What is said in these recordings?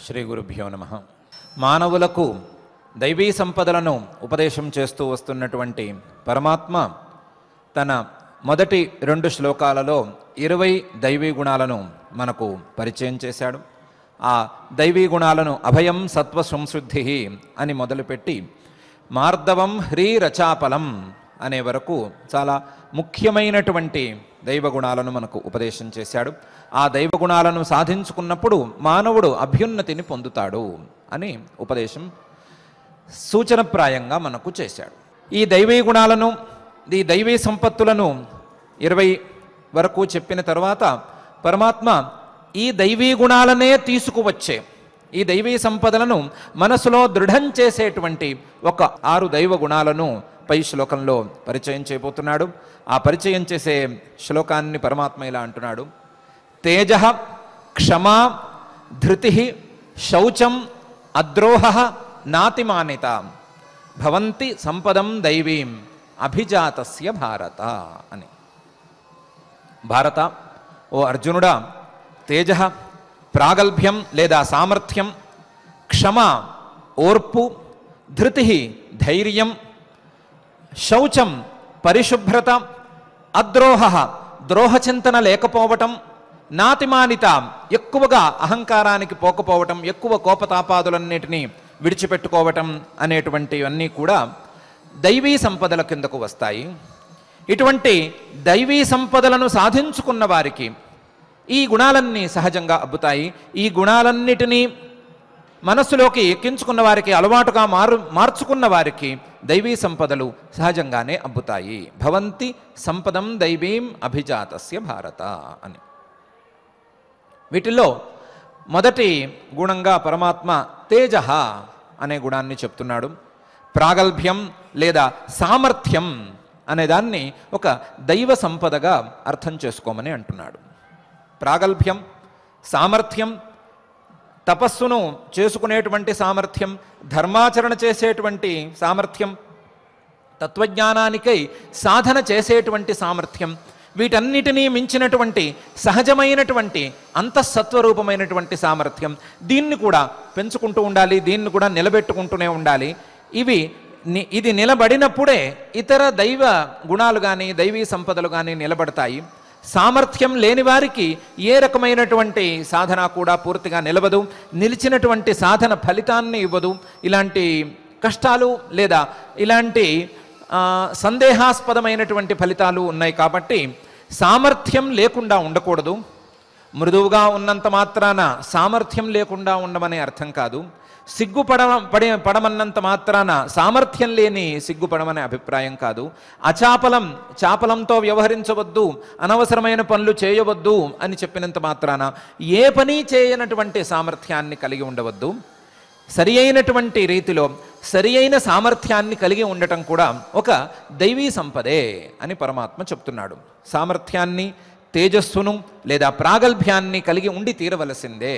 శ్రీ గురుభ్యో నమః. మానవులకు దైవీ సంపదలను ఉపదేశం చేస్తూ వస్తున్నటువంటి పరమాత్మ తన మొదటి 2 శ్లోకాలలో 20 దైవీ గుణాలను మనకు పరిచయం చేశాడు. ఆ దైవీ గుణాలను అభయం సత్వ సంశుద్ధి అని మొదలుపెట్టి మార్దవం హ్రీరచాపలం అనే వరకు చాలా ముఖ్యమైనటువంటి దైవ గుణాలను మనకు ఉపదేశం చేశాడు. ఆ దైవ గుణాలను సాధించుకున్నప్పుడు మానవుడు అభ్యున్నతిని పొందుతాడు అని ఉపదేశం సూచనప్రాయంగా మనకు చేశాడు. ఈ దైవీ గుణాలను, ఈ దైవీ సంపత్తులను 20 వరకు చెప్పిన తర్వాత పరమాత్మ ఈ దైవీ గుణాలనే తీసుకువచ్చే, ఈ దైవీ సంపదలను మనసులో దృఢం చేసేటువంటి ఒక 6 దైవ గుణాలను పై శ్లోకంలో పరిచయం చేయబోతున్నాడు. ఆ పరిచయం చేసే శ్లోకాన్ని పరమాత్మ ఇలా అంటున్నాడు: తేజ, క్షమా, ధృతి, శౌచం, అద్రోహ, నాతిమానిత భవంతి సంపదం దైవీం అభిజాతస్య భారత అని. భారత, ఓ అర్జునుడా, తేజ ప్రాగల్భ్యం లేదా సామర్థ్యం, క్షమ ఓర్పు, ధృతి ధైర్యం, శౌచం పరిశుభ్రత, అద్రోహ ద్రోహచింతన లేకపోవటం, నాతిమానిత ఎక్కువగా అహంకారానికి పోకపోవటం, ఎక్కువ కోపతాపాదులన్నిటినీ విడిచిపెట్టుకోవటం అనేటువంటివన్నీ కూడా దైవీ సంపదల కిందకు వస్తాయి. ఇటువంటి దైవీ సంపదలను సాధించుకున్న వారికి ఈ గుణాలన్నీ సహజంగా అబ్బుతాయి. ఈ గుణాలన్నిటినీ మనస్సులోకి ఎక్కించుకున్న వారికి, అలవాటుగా మార్చుకున్న వారికి దైవీ సంపదలు సహజంగానే అబ్బుతాయి. భవంతి సంపదం దైవీం అభిజాతస్య భారత అని. వీటిల్లో మొదటి గుణంగా పరమాత్మ తేజ అనే గుణాన్ని చెప్తున్నాడు. ప్రాగల్భ్యం లేదా సామర్థ్యం అనేదాన్ని ఒక దైవ సంపదగా అర్థం చేసుకోమని అంటున్నాడు. ప్రాగల్భ్యం, సామర్థ్యం, తపస్సును చేసుకునేటువంటి సామర్థ్యం, ధర్మాచరణ చేసేటువంటి సామర్థ్యం, తత్వజ్ఞానానికై సాధన చేసేటువంటి సామర్థ్యం, వీటన్నిటినీ మించినటువంటి సహజమైనటువంటి అంతఃసత్వరూపమైనటువంటి సామర్థ్యం, దీన్ని కూడా పెంచుకుంటూ ఉండాలి, దీన్ని కూడా నిలబెట్టుకుంటూనే ఉండాలి. ఇది నిలబడినప్పుడే ఇతర దైవ గుణాలు కానీ దైవీ సంపదలు కానీ నిలబడతాయి. సామర్థ్యం లేని వారికి ఏ రకమైనటువంటి సాధన కూడా పూర్తిగా నిలవదు, నిలిచినటువంటి సాధన ఫలితాన్ని ఇవ్వదు. ఇలాంటి కష్టాలు లేదా ఇలాంటి సందేహాస్పదమైనటువంటి ఫలితాలు ఉన్నాయి. కాబట్టి సామర్థ్యం లేకుండా ఉండకూడదు. మృదువుగా ఉన్నంత మాత్రాన సామర్థ్యం లేకుండా ఉండమనే అర్థం కాదు. పడమన్నంత మాత్రాన సామర్థ్యం లేని సిగ్గుపడమనే అభిప్రాయం కాదు. చాపలంతో వ్యవహరించవద్దు, అనవసరమైన పనులు చేయవద్దు అని చెప్పినంత మాత్రాన ఏ పని చేయనటువంటి సామర్థ్యాన్ని కలిగి ఉండవద్దు. సరి అయినటువంటి రీతిలో సరి అయిన సామర్థ్యాన్ని కలిగి ఉండటం కూడా ఒక దైవీ సంపదే అని పరమాత్మ చెప్తున్నాడు. సామర్థ్యాన్ని, తేజస్సును లేదా ప్రాగల్భ్యాన్ని కలిగి ఉండి తీరవలసిందే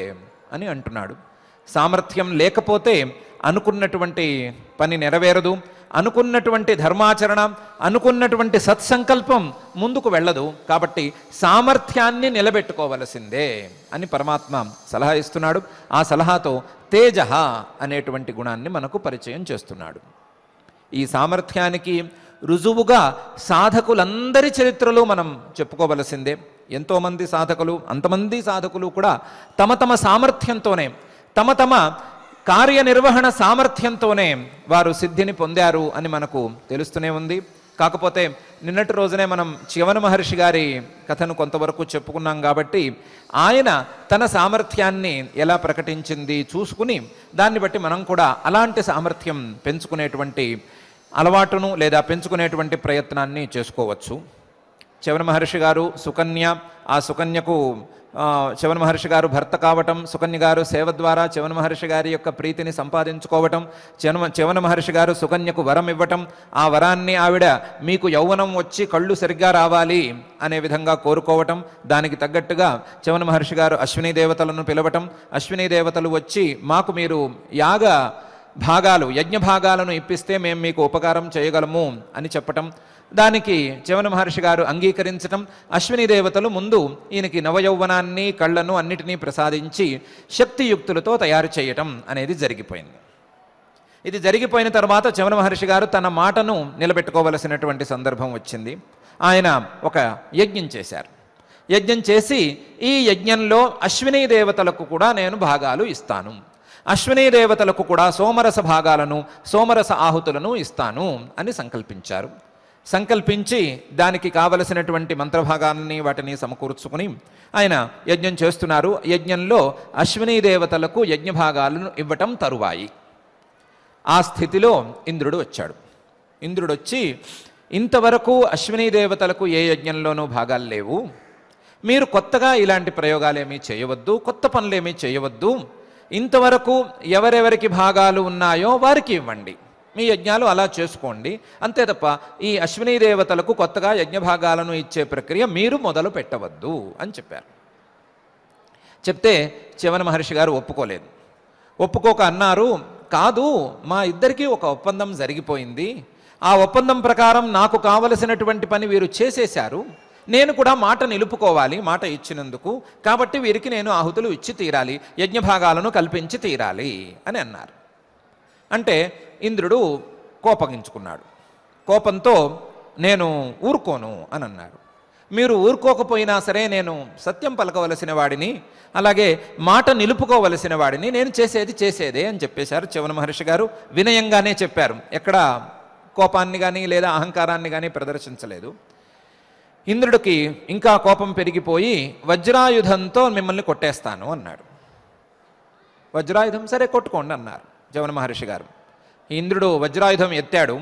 అని అంటున్నాడు. సామర్థ్యం లేకపోతే అనుకున్నటువంటి పని నెరవేరదు, అనుకున్నటువంటి ధర్మాచరణ, అనుకున్నటువంటి సత్సంకల్పం ముందుకు వెళ్ళదు. కాబట్టి సామర్థ్యాన్ని నిలబెట్టుకోవలసిందే అని పరమాత్మ సలహా ఇస్తున్నాడు. ఆ సలహాతో తేజ అనేటువంటి గుణాన్ని మనకు పరిచయం చేస్తున్నాడు. ఈ సామర్థ్యానికి రుజువుగా సాధకులందరి చరిత్రలు మనం చెప్పుకోవలసిందే. ఎంతోమంది సాధకులు, అంతమంది సాధకులు కూడా తమ తమ సామర్థ్యంతోనే, తమ తమ కార్యనిర్వహణ సామర్థ్యంతోనే వారు సిద్ధిని పొందారు అని మనకు తెలుస్తూనే ఉంది. కాకపోతే నిన్నటి రోజునే మనం చ్యవన మహర్షి గారి కథను కొంతవరకు చెప్పుకున్నాం. కాబట్టి ఆయన తన సామర్థ్యాన్ని ఎలా ప్రకటించింది చూసుకుని దాన్ని బట్టి మనం కూడా అలాంటి సామర్థ్యం పెంచుకునేటువంటి అలవాటును లేదా పెంచుకునేటువంటి ప్రయత్నాన్ని చేసుకోవచ్చు. చ్యవన మహర్షి గారు సుకన్య, ఆ సుకన్యకు చ్యవన మహర్షి గారు భర్త కావటం, సుకన్య గారు సేవ ద్వారా చ్యవన మహర్షి గారి యొక్క ప్రీతిని సంపాదించుకోవటం, చ్యవన మహర్షి గారు సుకన్యకు వరం ఇవ్వటం, ఆ వరాన్ని ఆవిడ మీకు యౌవనం వచ్చి కళ్ళు సరిగ్గా రావాలి అనే విధంగా కోరుకోవటం, దానికి తగ్గట్టుగా చ్యవన మహర్షి గారు అశ్విని దేవతలను పిలవటం, అశ్విని దేవతలు వచ్చి మాకు మీరు యజ్ఞ భాగాలను ఇప్పిస్తే మేము మీకు ఉపకారం చేయగలము అని చెప్పటం, దానికి చ్యవన మహర్షి గారు అంగీకరించటం, అశ్విని దేవతలు ముందు ఈయనకి నవయౌవనాన్ని కళ్ళను అన్నిటినీ ప్రసాదించి శక్తియుక్తులతో తయారు చేయటం అనేది జరిగిపోయింది. ఇది జరిగిపోయిన తర్వాత చ్యవన మహర్షి గారు తన మాటను నిలబెట్టుకోవలసినటువంటి సందర్భం వచ్చింది. ఆయన ఒక యజ్ఞం చేశారు. యజ్ఞం చేసి ఈ యజ్ఞంలో అశ్విని దేవతలకు కూడా నేను భాగాలు ఇస్తాను, అశ్విని దేవతలకు కూడా సోమరస భాగాలను సోమరస ఆహుతులను ఇస్తాను అని సంకల్పించారు. సంకల్పించి దానికి కావలసినటువంటి మంత్రభాగాన్ని వాటిని సమకూర్చుకుని ఆయన యజ్ఞం చేస్తున్నారు. యజ్ఞంలో అశ్విని దేవతలకు యజ్ఞభాగాలను ఇవ్వటం తరువాయి. ఆ స్థితిలో ఇంద్రుడు వచ్చాడు. ఇంద్రుడు వచ్చి, ఇంతవరకు అశ్విని దేవతలకు ఏ యజ్ఞంలోనూ భాగాలు లేవు, మీరు కొత్తగా ఇలాంటి ప్రయోగాలేమీ చేయవద్దు, కొత్త పనులేమీ చేయవద్దు, ఇంతవరకు ఎవరెవరికి భాగాలు ఉన్నాయో వారికి ఇవ్వండి, మీ యజ్ఞాలు అలా చేసుకోండి, అంతే తప్ప ఈ అశ్విని దేవతలకు కొత్తగా యజ్ఞభాగాలను ఇచ్చే ప్రక్రియ మీరు మొదలు పెట్టవద్దు అని చెప్పారు. చెప్తే చ్యవన మహర్షి గారు ఒప్పుకోలేదు. ఒప్పుకోక అన్నారు, కాదు, మా ఇద్దరికీ ఒక ఒప్పందం జరిగిపోయింది, ఆ ఒప్పందం ప్రకారం నాకు కావలసినటువంటి పని వీరు చేసేశారు, నేను కూడా మాట నిలుపుకోవాలి మాట ఇచ్చినందుకు, కాబట్టి వీరికి నేను ఆహుతులు ఇచ్చి తీరాలి, యజ్ఞభాగాలను కల్పించి తీరాలి అని అన్నారు. అంటే ఇంద్రుడు కోపగించుకున్నాడు. కోపంతో నేను ఊరుకోను అని అన్నారు. మీరు ఊరుకోకపోయినా సరే నేను సత్యం పలకవలసిన వాడిని, అలాగే మాట నిలుపుకోవలసిన వాడిని, నేను చేసేదే అని చెప్పేశారు చ్యవన మహర్షి గారు. వినయంగానే చెప్పారు, ఎక్కడ కోపాన్ని కానీ లేదా అహంకారాన్ని కానీ ప్రదర్శించలేదు. ఇంద్రుడికి ఇంకా కోపం పెరిగిపోయి వజ్రాయుధంతో మిమ్మల్ని కొట్టేస్తాను అన్నాడు. వజ్రాయుధం, సరే కొట్టుకోండి అన్నారు చ్యవన మహర్షి గారు. ఇంద్రుడు వజ్రాయుధం ఎత్తాడు.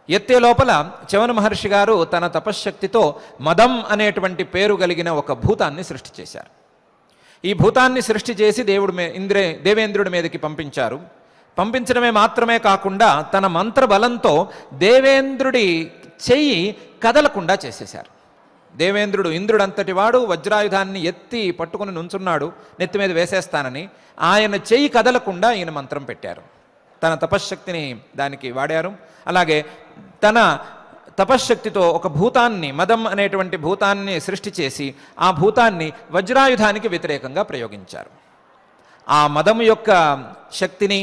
ఎత్తే లోపల చ్యవన మహర్షి గారు తన తపశ్శక్తితో మదం అనేటువంటి పేరు కలిగిన ఒక భూతాన్ని సృష్టి చేశారు. ఈ భూతాన్ని సృష్టి చేసి దేవేంద్రుడి మీదకి పంపించారు. పంపించడమే మాత్రమే కాకుండా తన మంత్ర బలంతో దేవేంద్రుడి చెయ్యి కదలకుండా చేసేశారు. ఇంద్రుడు అంతటి వాడు వజ్రాయుధాన్ని ఎత్తి పట్టుకుని నుంచున్నాడు నెత్తి మీద వేసేస్తానని, ఆయన చెయ్యి కదలకుండా ఈయన మంత్రం పెట్టారు. తన తపశ్శక్తిని దానికి వాడారు. అలాగే తన తపశ్శక్తితో ఒక భూతాన్ని, మదం అనేటువంటి భూతాన్ని సృష్టి చేసి ఆ భూతాన్ని వజ్రాయుధానికి వ్యతిరేకంగా ప్రయోగించారు. ఆ మదం యొక్క శక్తిని,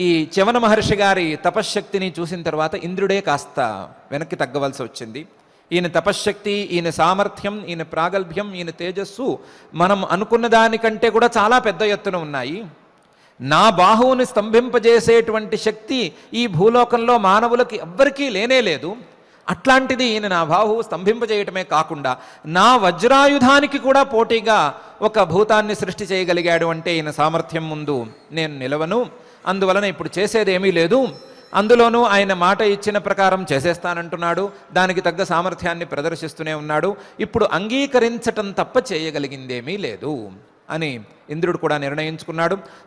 ఈ చ్యవన మహర్షి గారి తపశ్శక్తిని చూసిన తర్వాత ఇంద్రుడే కాస్త వెనక్కి తగ్గవలసి వచ్చింది. ఈయన తపశ్శక్తి, ఈయన సామర్థ్యం, ఈయన ప్రాగల్భ్యం, ఈయన తేజస్సు మనం అనుకున్న దానికంటే కూడా చాలా పెద్ద ఎత్తున ఉన్నాయి. నా బాహువుని స్తంభింపజేసేటువంటి శక్తి ఈ భూలోకంలో మానవులకి ఎవ్వరికీ లేనే లేదు. అట్లాంటిది ఈయన నా బాహువు స్తంభింపజేయటమే కాకుండా నా వజ్రాయుధానికి కూడా పోటీగా ఒక భూతాన్ని సృష్టి చేయగలిగాడు అంటే ఈయన సామర్థ్యం ముందు నేను నిలవను. అందువలన ఇప్పుడు చేసేదేమీ లేదు. అందులోనూ ఆయన మాట ఇచ్చిన ప్రకారం చేసేస్తానంటున్నాడు, దానికి తగ్గ సామర్థ్యాన్ని ప్రదర్శిస్తూనే ఉన్నాడు, ఇప్పుడు అంగీకరించటం తప్ప చేయగలిగిందేమీ లేదు అని ఇంద్రుడు కూడా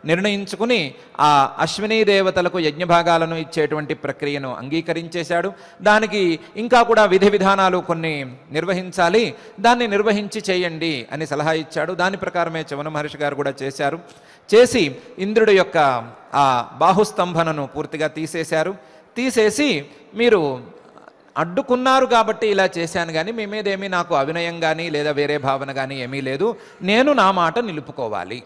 నిర్ణయించుకుని ఆ అశ్విని దేవతలకు యజ్ఞభాగాలను ఇచ్చేటువంటి ప్రక్రియను అంగీకరించేశాడు. దానికి ఇంకా కూడా విధి విధానాలు కొన్ని నిర్వహించాలి, దాన్ని నిర్వహించి చేయండి అని సలహా ఇచ్చాడు. దాని ప్రకారమే చ్యవన మహర్షి గారు కూడా చేశారు. చేసి ఇంద్రుడి యొక్క ఆ బాహుస్తంభనను పూర్తిగా తీసేసి మీరు అడ్డుకున్నారు కాబట్టి ఇలా చేశాను కానీ మీ మీదేమీ నాకు అవినయం కానీ లేదా వేరే భావన కానీ ఏమీ లేదు, నేను నా మాట నిలుపుకోవాలి,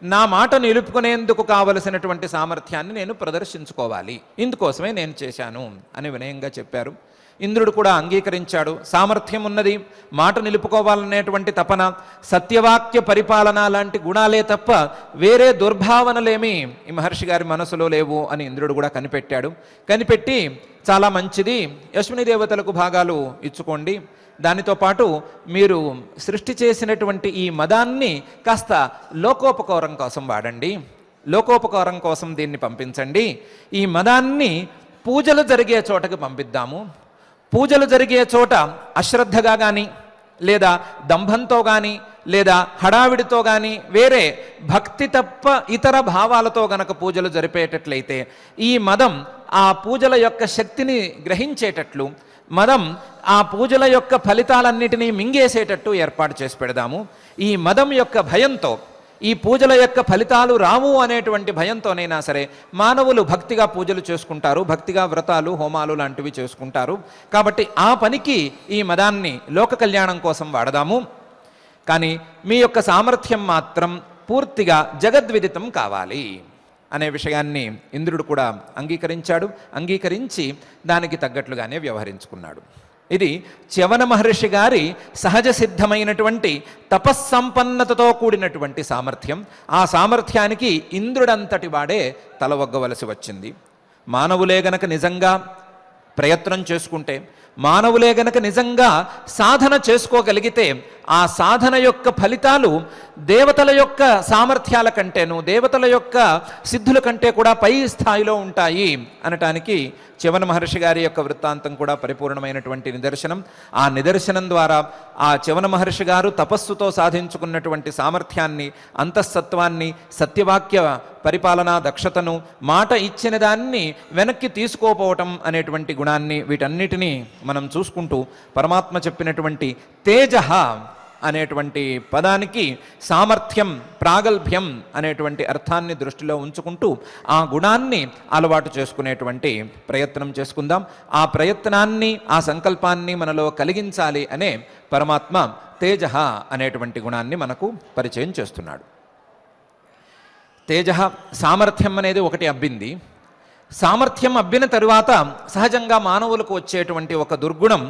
నా మాట నిలుపుకునేందుకు కావలసినటువంటి సామర్థ్యాన్ని నేను ప్రదర్శించుకోవాలి, ఇందుకోసమే నేను చేశాను అని వినయంగా చెప్పారు. ఇంద్రుడు కూడా అంగీకరించాడు. సామర్థ్యం ఉన్నది, మాట నిలుపుకోవాలనేటువంటి తపన, సత్యవాక్య పరిపాలన లాంటి గుణాలే తప్ప వేరే దుర్భావనలేమీ ఈ మహర్షి గారి మనసులో లేవు అని ఇంద్రుడు కూడా కనిపెట్టి చాలా మంచిది, అశ్విని దేవతలకు భాగాలు ఇచ్చుకోండి, దానితో పాటు మీరు సృష్టి చేసినటువంటి ఈ మదాన్ని కాస్త లోకోపకారం కోసం వాడండి, లోకోపకారం కోసం దీన్ని పంపించండి, ఈ మదాన్ని పూజలు జరిగే చోటకి పంపిద్దాము, పూజలు జరిగే చోట అశ్రద్ధగా కానీ లేదా దంభంతో కానీ లేదా హడావిడితో కానీ వేరే భక్తి తప్ప ఇతర భావాలతో గనక పూజలు జరిపేటట్లయితే ఈ మదం ఆ పూజల యొక్క శక్తిని గ్రహించేటట్లు, మదం ఆ పూజల యొక్క ఫలితాలన్నిటినీ మింగేసేటట్టు ఏర్పాటు చేసి పెడదాము. ఈ మదం యొక్క భయంతో, ఈ పూజల యొక్క ఫలితాలు రావు అనేటువంటి భయంతోనైనా సరే మానవులు భక్తిగా పూజలు చేసుకుంటారు, భక్తిగా వ్రతాలు హోమాలు లాంటివి చేసుకుంటారు. కాబట్టి ఆ పనికి ఈ మదాన్ని లోక కళ్యాణం కోసం వాడదాము. కానీ మీ యొక్క సామర్థ్యం మాత్రం పూర్తిగా జగద్విదితం కావాలి అనే విషయాన్ని ఇంద్రుడు కూడా అంగీకరించాడు. అంగీకరించి దానికి తగ్గట్లుగానే వ్యవహరించుకున్నాడు. ఇది చ్యవన మహర్షి గారి సహజ సిద్ధమైనటువంటి తపస్సంపన్నతతో కూడినటువంటి సామర్థ్యం. ఆ సామర్థ్యానికి ఇంద్రుడంతటి వాడే తలవగ్గవలసి వచ్చింది. మానవులే గనక నిజంగా ప్రయత్నం చేసుకుంటే, మానవులే గనక నిజంగా సాధన చేసుకోగలిగితే ఆ సాధన యొక్క ఫలితాలు దేవతల యొక్క సామర్థ్యాల కంటేను, దేవతల యొక్క సిద్ధుల కంటే కూడా పై స్థాయిలో ఉంటాయి అనటానికి చ్యవన మహర్షి గారి యొక్క వృత్తాంతం కూడా పరిపూర్ణమైనటువంటి నిదర్శనం. ఆ నిదర్శనం ద్వారా ఆ చ్యవన మహర్షి గారు తపస్సుతో సాధించుకున్నటువంటి సామర్థ్యాన్ని, అంతఃసత్వాన్ని, సత్యవాక్య పరిపాలనా దక్షతను, మాట ఇచ్చిన దాన్ని వెనక్కి తీసుకోపోవటం అనేటువంటి గుణాన్ని, వీటన్నిటినీ మనం చూసుకుంటూ పరమాత్మ చెప్పినటువంటి తేజః అనేటువంటి పదానికి సామర్థ్యం, ప్రాగల్భ్యం అనేటువంటి అర్థాన్ని దృష్టిలో ఉంచుకుంటూ ఆ గుణాన్ని అలవాటు చేసుకునేటువంటి ప్రయత్నం చేసుకుందాం. ఆ ప్రయత్నాన్ని, ఆ సంకల్పాన్ని మనలో కలిగించాలి అనే పరమాత్మ తేజః అనేటువంటి గుణాన్ని మనకు పరిచయం చేస్తున్నాడు. తేజః, సామర్థ్యం అనేది ఒకటి అబ్బింది. సామర్థ్యం అబ్బిన తరువాత సహజంగా మానవులకు వచ్చేటువంటి ఒక దుర్గుణం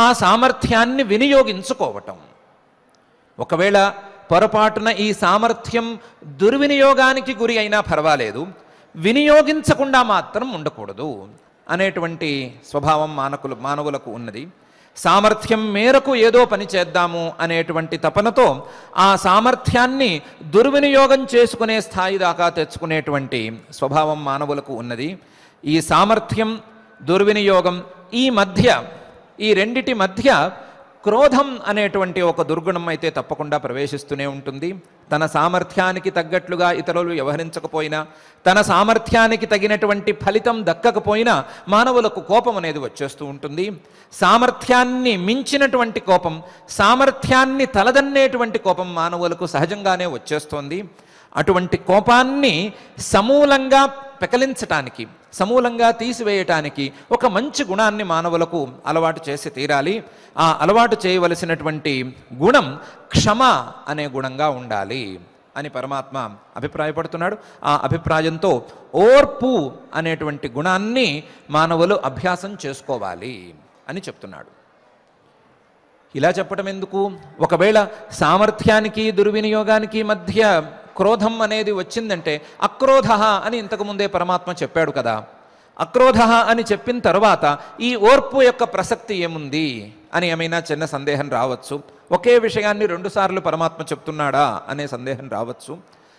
ఆ సామర్థ్యాన్ని వినియోగించుకోవటం. ఒకవేళ పొరపాటున ఈ సామర్థ్యం దుర్వినియోగానికి గురి అయినా పర్వాలేదు, వినియోగించకుండా మాత్రం ఉండకూడదు అనేటువంటి స్వభావం మానవులకు ఉన్నది. సామర్థ్యం మేరకు ఏదో పని చేద్దాము అనేటువంటి తపనతో ఆ సామర్థ్యాన్ని దుర్వినియోగం చేసుకునే స్థాయి దాకా తెచ్చుకునేటువంటి స్వభావం మానవులకు ఉన్నది. ఈ సామర్థ్యం, దుర్వినియోగం, ఈ రెండిటి మధ్య క్రోధం అనేటువంటి ఒక దుర్గుణం అయితే తప్పకుండా ప్రవేశిస్తూనే ఉంటుంది. తన సామర్థ్యానికి తగ్గట్లుగా ఇతరులు వ్యవహరించకపోయినా, తన సామర్థ్యానికి తగినటువంటి ఫలితం దక్కకపోయినా మానవులకు కోపం అనేది వచ్చేస్తూ ఉంటుంది. సామర్థ్యాన్ని మించినటువంటి కోపం, సామర్థ్యాన్ని తలదన్నేటువంటి కోపం మానవులకు సహజంగానే వచ్చేస్తోంది. అటువంటి కోపాన్ని సమూలంగా పెకలించటానికి, సమూలంగా తీసివేయటానికి ఒక మంచి గుణాన్ని మానవులకు అలవాటు చేసి తీరాలి. ఆ అలవాటు చేయవలసినటువంటి గుణం క్షమ అనే గుణంగా ఉండాలి అని పరమాత్మ అభిప్రాయపడుతున్నాడు. ఆ అభిప్రాయంతో ఓర్పు అనేటువంటి గుణాన్ని మానవులు అభ్యాసం చేసుకోవాలి అని చెప్తున్నాడు. ఇలా చెప్పటం ఎందుకు? ఒకవేళ సామర్థ్యానికి దుర్వినియోగానికి మధ్య క్రోధం అనేది వచ్చిందంటే అక్రోధ అని ఇంతకుముందే పరమాత్మ చెప్పాడు కదా. అక్రోధ అని చెప్పిన తర్వాత ఈ ఓర్పు యొక్క ప్రసక్తి ఏముంది అని ఏమైనా చిన్న సందేహం రావచ్చు. ఒకే విషయాన్ని రెండుసార్లు పరమాత్మ చెప్తున్నాడా అనే సందేహం రావచ్చు.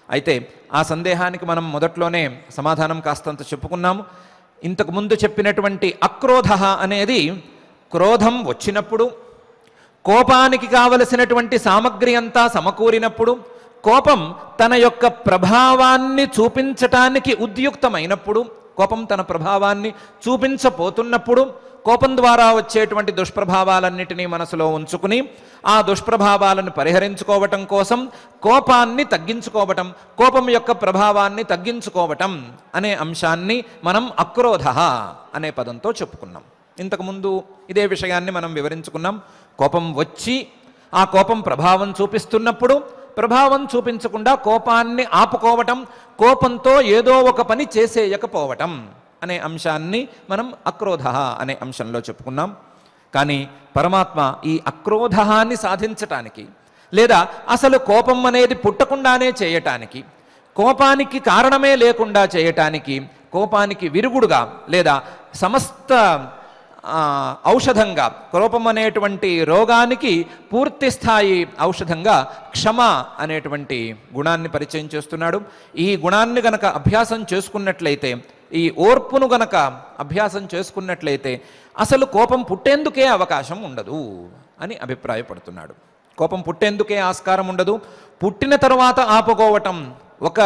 అయితే ఆ సందేహానికి మనం మొదట్లోనే సమాధానం కాస్తంత చెప్పుకున్నాము. ఇంతకుముందు చెప్పినటువంటి అక్రోధ అనేది క్రోధం వచ్చినప్పుడు, కోపానికి కావలసినటువంటి సామగ్రి అంతా సమకూరినప్పుడు, కోపం తన యొక్క ప్రభావాన్ని చూపించటానికి ఉద్యుక్తమైనప్పుడు, కోపం తన ప్రభావాన్ని చూపించబోతున్నప్పుడు, కోపం ద్వారా వచ్చేటువంటి దుష్ప్రభావాలన్నిటినీ మనసులో ఉంచుకుని ఆ దుష్ప్రభావాలను పరిహరించుకోవటం కోసం కోపాన్ని తగ్గించుకోవటం, కోపం యొక్క ప్రభావాన్ని తగ్గించుకోవటం అనే అంశాన్ని మనం అక్రోధ అనే పదంతో చెప్పుకున్నాం. ఇంతకుముందు ఇదే విషయాన్ని మనం వివరించుకున్నాం. కోపం వచ్చి ఆ కోపం ప్రభావం చూపిస్తున్నప్పుడు ప్రభావం చూపించకుండా కోపాన్ని ఆపుకోవటం, కోపంతో ఏదో ఒక పని చేసేయకపోవటం అనే అంశాన్ని మనం అక్రోధ అనే అంశంలో చెప్పుకున్నాం. కానీ పరమాత్మ ఈ అక్రోధాన్ని సాధించటానికి, లేదా అసలు కోపం అనేది పుట్టకుండానే చేయటానికి, కోపానికి కారణమే లేకుండా చేయటానికి, కోపానికి విరుగుడుగా లేదా సమస్త ఔషధంగా, కోపం అనేటువంటి రోగానికి పూర్తి స్థాయి ఔషధంగా క్షమ అనేటువంటి గుణాన్ని పరిచయం చేస్తున్నాడు. ఈ గుణాన్ని గనక అభ్యాసం చేసుకున్నట్లయితే, ఈ ఓర్పును గనక అభ్యాసం చేసుకున్నట్లయితే అసలు కోపం పుట్టేందుకే అవకాశం ఉండదు అని అభిప్రాయపడుతున్నాడు. కోపం పుట్టేందుకే ఆస్కారం ఉండదు. పుట్టిన తర్వాత ఆపుకోవటం ఒక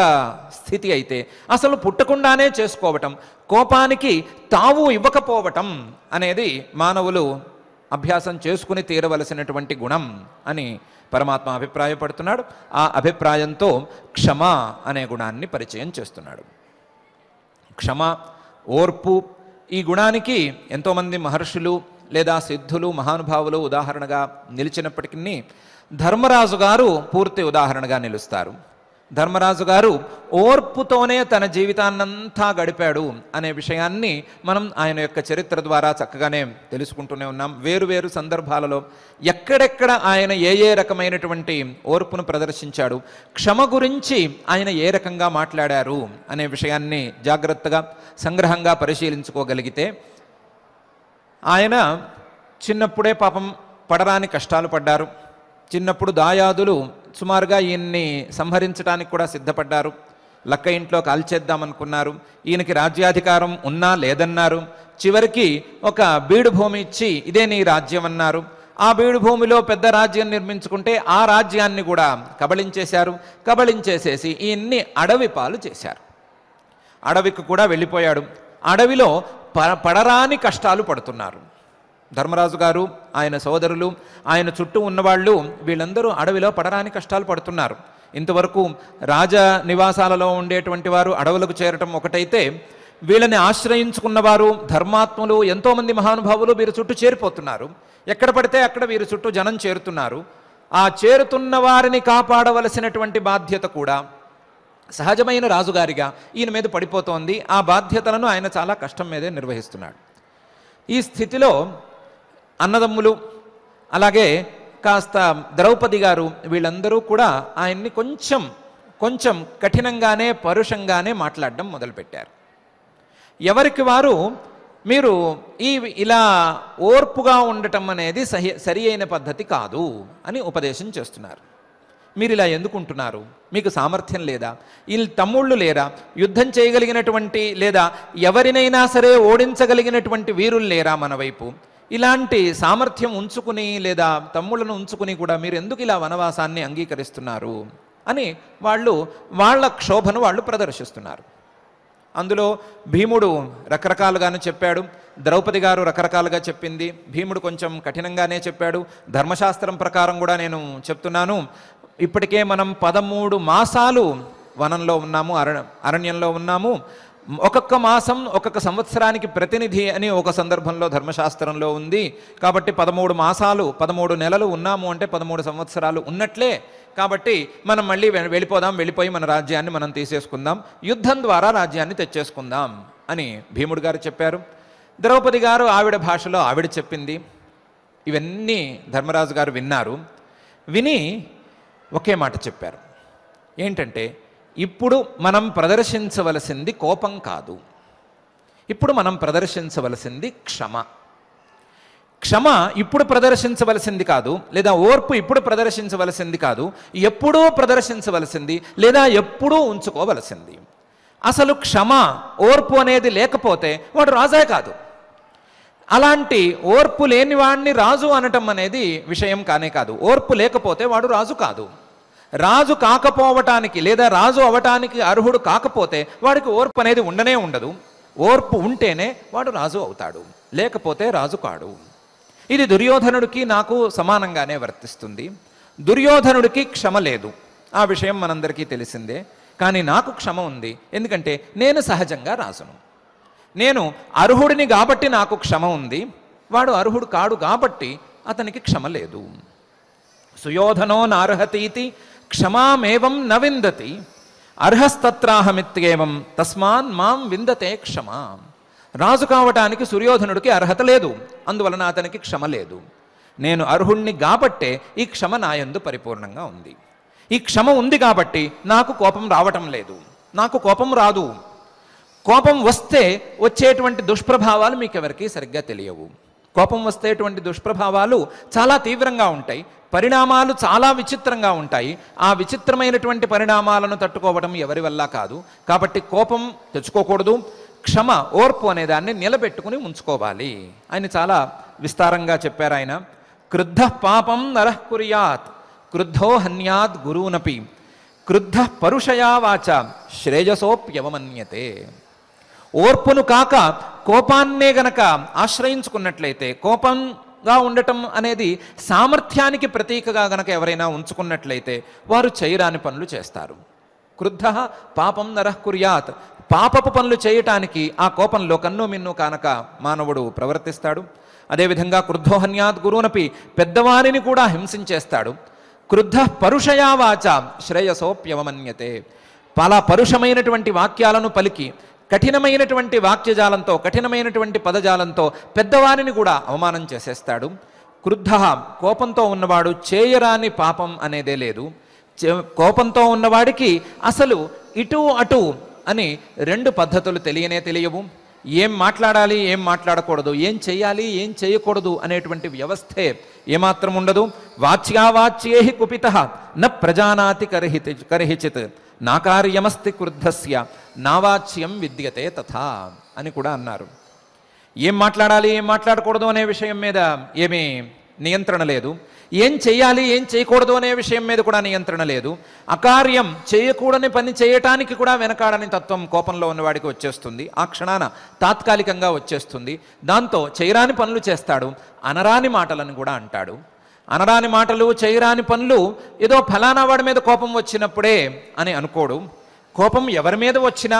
స్థితి అయితే, అసలు పుట్టకుండానే చేసుకోవటం, కోపానికి తావు ఇవ్వకపోవటం అనేది మానవులు అభ్యాసం చేసుకుని తీరవలసినటువంటి గుణం అని పరమాత్మ అభిప్రాయపడుతున్నాడు. ఆ అభిప్రాయంతో క్షమ అనే గుణాన్ని పరిచయం చేస్తున్నాడు. క్షమ, ఓర్పు, ఈ గుణానికి ఎంతోమంది మహర్షులు లేదా సిద్ధులు, మహానుభావులు ఉదాహరణగా నిలిచినప్పటికీ ధర్మరాజు గారు పూర్తి ఉదాహరణగా నిలుస్తారు. ధర్మరాజు గారు ఓర్పుతోనే తన జీవితాన్నంతా గడిపాడు అనే విషయాన్ని మనం ఆయన యొక్క చరిత్ర ద్వారా చక్కగానే తెలుసుకుంటూనే ఉన్నాం. వేరు వేరు సందర్భాలలో ఎక్కడెక్కడ ఆయన ఏ ఏ రకమైనటువంటి ఓర్పును ప్రదర్శించాడు, క్షమ గురించి ఆయన ఏ రకంగా మాట్లాడారు అనే విషయాన్ని జాగ్రత్తగా సంగ్రహంగా పరిశీలించుకోగలిగితే, ఆయన చిన్నప్పుడే పాపం పడరాని కష్టాలు పడ్డారు. చిన్నప్పుడు దాయాదులు సుమారుగా ఈయన్ని సంహరించడానికి కూడా సిద్ధపడ్డారు. లక్క ఇంట్లో కాల్చేద్దామనుకున్నారు. ఈయనకి రాజ్యాధికారం ఉన్నా లేదన్నారు. చివరికి ఒక బీడు భూమి ఇచ్చి ఇదే నీ రాజ్యం అన్నారు. ఆ బీడు భూమిలో పెద్ద రాజ్యం నిర్మించుకుంటే ఆ రాజ్యాన్ని కూడా కబళించేశారు. కబళించేసేసి ఈయన్ని అడవి పాలు చేశారు. అడవికి కూడా వెళ్ళిపోయాడు. అడవిలో పడరాని కష్టాలు పడుతున్నారు. ధర్మరాజు గారు, ఆయన సోదరులు, ఆయన చుట్టూ ఉన్నవాళ్ళు వీళ్ళందరూ అడవిలో పడరాని కష్టాలు పడుతున్నారు. ఇంతవరకు రాజ నివాసాలలో ఉండేటువంటి వారు అడవులకు చేరటం ఒకటైతే, వీళ్ళని ఆశ్రయించుకున్నవారు ధర్మాత్ములు ఎంతోమంది మహానుభావులు వీరి చుట్టూ చేరిపోతున్నారు. ఎక్కడ పడితే అక్కడ వీరి చుట్టూ జనం చేరుతున్నారు. ఆ చేరుతున్న వారిని కాపాడవలసినటువంటి బాధ్యత కూడా సహజమైన రాజుగారిగా ఈయన మీద పడిపోతోంది. ఆ బాధ్యతలను ఆయన చాలా కష్టం మీదే నిర్వహిస్తున్నాడు. ఈ స్థితిలో అన్నదమ్ములు, అలాగే కాస్త ద్రౌపది గారు, వీళ్ళందరూ కూడా ఆయన్ని కొంచెం కఠినంగానే పరుషంగానే మాట్లాడడం మొదలుపెట్టారు. ఎవరికి వారు మీరు ఇలా ఓర్పుగా ఉండటం అనేది సరి అయిన పద్ధతి కాదు అని ఉపదేశం చేస్తున్నారు. మీరు ఇలా ఎందుకుంటున్నారు? మీకు సామర్థ్యం లేదా? వీళ్ళు తమ్ముళ్ళు లేరా? యుద్ధం చేయగలిగినటువంటి లేదా ఎవరినైనా సరే ఓడించగలిగినటువంటి వీరులు లేరా మన వైపు? ఇలాంటి సామర్థ్యం ఉంచుకుని లేదా తమ్ముళ్ళను ఉంచుకుని కూడా మీరు ఎందుకు ఇలా వనవాసాన్ని అంగీకరిస్తున్నారు అని వాళ్ళ క్షోభను వాళ్ళు ప్రదర్శిస్తున్నారు. అందులో భీముడు రకరకాలుగానే చెప్పాడు, ద్రౌపది గారు రకరకాలుగా చెప్పింది. భీముడు కొంచెం కఠినంగానే చెప్పాడు. ధర్మశాస్త్రం ప్రకారం కూడా నేను చెప్తున్నాను, ఇప్పటికే మనం 13 మాసాలు వనంలో ఉన్నాము, అరణ్యంలో ఉన్నాము. ఒక్కొక్క మాసం ఒక్కొక్క సంవత్సరానికి ప్రతినిధి అని ఒక సందర్భంలో ధర్మశాస్త్రంలో ఉంది. కాబట్టి 13 మాసాలు 13 నెలలు ఉన్నాము అంటే 13 సంవత్సరాలు ఉన్నట్లే. కాబట్టి మనం మళ్ళీ వెళ్ళిపోయి మన రాజ్యాన్ని మనం తీసేసుకుందాం, యుద్ధం ద్వారా రాజ్యాన్ని తెచ్చేసుకుందాం అని భీముడు గారు చెప్పారు. ద్రౌపది గారు ఆవిడ భాషలో ఆవిడ చెప్పింది. ఇవన్నీ ధర్మరాజు గారు విన్నారు. విని ఒకే మాట చెప్పారు. ఏంటంటే, ఇప్పుడు మనం ప్రదర్శించవలసింది కోపం కాదు, ఇప్పుడు మనం ప్రదర్శించవలసింది క్షమ. క్షమ ఇప్పుడు ప్రదర్శించవలసింది కాదు, లేదా ఓర్పు ఇప్పుడు ప్రదర్శించవలసింది కాదు, ఎప్పుడూ ప్రదర్శించవలసింది లేదా ఎప్పుడూ ఉంచుకోవలసింది. అసలు క్షమ, ఓర్పు అనేది లేకపోతే వాడు రాజే కాదు. అలాంటి ఓర్పు లేని వాడిని రాజు అనటం అనేది విషయం కానే కాదు. ఓర్పు లేకపోతే వాడు రాజు కాదు. రాజు కాకపోవటానికి లేదా రాజు అవటానికి అర్హుడు కాకపోతే వాడికి ఓర్పు అనేది ఉండనే ఉండదు. ఓర్పు ఉంటేనే వాడు రాజు అవుతాడు, లేకపోతే రాజు కాడు. ఇది దుర్యోధనుడికి నాకు సమానంగానే వర్తిస్తుంది. దుర్యోధనుడికి క్షమ లేదు, ఆ విషయం మనందరికీ తెలిసిందే. కానీ నాకు క్షమ ఉంది, ఎందుకంటే నేను సహజంగా రాజును. నేను అర్హుడిని కాబట్టి నాకు క్షమ ఉంది, వాడు అర్హుడు కాడు కాబట్టి అతనికి క్షమ లేదు. సుయోధనో నార్హతీతి క్షమామేవం న విందతి అర్హస్తత్రాహమిత్యేవం తస్మాన్ మాం విందతే క్షమ. రాజు కావటానికి సుయోధనుడికి అర్హత లేదు, అందువలన అతనికి క్షమ లేదు. నేను అర్హుణ్ణి కాబట్టే ఈ క్షమ నాయందు పరిపూర్ణంగా ఉంది. ఈ క్షమ ఉంది కాబట్టి నాకు కోపం రావటం లేదు, నాకు కోపం రాదు. కోపం వస్తే వచ్చేటువంటి దుష్ప్రభావాలు మీకెవరికి సరిగ్గా తెలియవు. కోపం వస్తేటువంటి దుష్ప్రభావాలు చాలా తీవ్రంగా ఉంటాయి, పరిణామాలు చాలా విచిత్రంగా ఉంటాయి. ఆ విచిత్రమైనటువంటి పరిణామాలను తట్టుకోవడం ఎవరి వల్ల కాదు. కాబట్టి కోపం తెచ్చుకోకూడదు. క్షమ, ఓర్పు అనే దాన్ని నిలబెట్టుకుని ఉంచుకోవాలి. ఆయన చాలా విస్తారంగా చెప్పారు. ఆయన క్రుద్ధ పాపం నరః కుర్యాత్ క్రుద్ధో హన్యాత్ గురూనపి క్రుద్ధ పరుషయా వాచ శ్రేయసోప్యవమన్యతే. ఓర్పును కాక కోపాన్నే గనక ఆశ్రయించుకున్నట్లయితే, కోపం గా ఉండటం అనేది సామర్థ్యానికి ప్రతీకగా గనక ఎవరైనా ఉంచుకున్నట్లయితే వారు చేయరాని పనులు చేస్తారు. క్రుద్ధ పాపం నరః కుర్యాత్. పాపపు పనులు చేయటానికి ఆ కోపంలో కన్ను మిన్ను కానక మానవుడు ప్రవర్తిస్తాడు. అదేవిధంగా క్రుద్ధోహన్యాత్ గురువునపి, పెద్దవారిని కూడా హింసించేస్తాడు. క్రుద్ధ పరుషయా వాచ శ్రేయసోప్యవమన్యతే. చాలా పరుషమైనటువంటి వాక్యాలను పలికి కఠినమైనటువంటి వాక్యజాలంతో కఠినమైనటువంటి పదజాలంతో పెద్దవారిని కూడా అవమానం చేసేస్తాడు. క్రుద్ధ కోపంతో ఉన్నవాడు చేయరాని పాపం అనేదే లేదు. కోపంతో ఉన్నవాడికి అసలు ఇటు అటు అని రెండు పద్ధతులు తెలియవు. ఏం మాట్లాడాలి, ఏం మాట్లాడకూడదు, ఏం చేయాలి, ఏం చేయకూడదు అనేటువంటి వ్యవస్థే ఏమాత్రం ఉండదు. వాచ్యావాచ్యేహి కుపితః న ప్రజానాతి కర్హిచిత్ నా కార్యమస్తి క్రుద్ధస్య నావాచ్యం విద్యతే తథా అని కూడా అన్నారు. ఏం మాట్లాడాలి, ఏం మాట్లాడకూడదు అనే విషయం మీద ఏమీ నియంత్రణ లేదు. ఏం చేయాలి, ఏం చేయకూడదు అనే విషయం మీద కూడా నియంత్రణ లేదు. అకార్యం చేయకూడని పని చేయటానికి కూడా వెనకాడని తత్వం కోపంలో ఉన్నవాడికి వచ్చేస్తుంది. ఆ క్షణాన తాత్కాలికంగా వచ్చేస్తుంది. దాంతో చేయరాని పనులు చేస్తాడు, అనరాని మాటలను కూడా అంటాడు. అనరాని మాటలు, చేయరాని పనులు ఏదో ఫలానా వాడి మీద కోపం వచ్చినప్పుడే అని అనుకోడు. కోపం ఎవరి మీద వచ్చినా,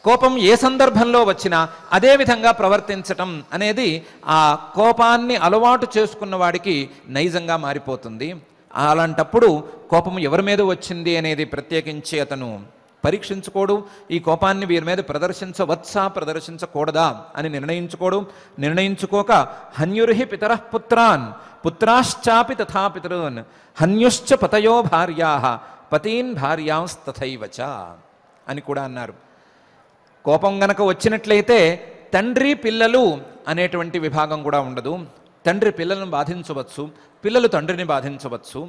కోపం ఏ సందర్భంలో వచ్చినా అదే విధంగా ప్రవర్తించటం అనేది ఆ కోపాన్ని అలవాటు చేసుకున్న వాడికి నైజంగా మారిపోతుంది. అలాంటప్పుడు కోపం ఎవరి మీద వచ్చింది అనేది ప్రత్యేకించి అతను పరీక్షించుకోడు. ఈ కోపాన్ని వీరి మీద ప్రదర్శించవచ్చా, ప్రదర్శించకూడదా అని నిర్ణయించుకోక హన్యుర్హి పితరః పుత్రాన్ పుత్రాశ్చాపి తథా పితॄన్ హన్యుశ్చ పతయో భార్యాః పతీన్ భార్యాంస్తథైవచ అని కూడా అన్నారు. కోపం గనక వచ్చినట్లయితే తండ్రి పిల్లలు అనేటువంటి విభాగం కూడా ఉండదు. తండ్రి పిల్లలను బాధించవచ్చు, పిల్లలు తండ్రిని బాధించవచ్చు.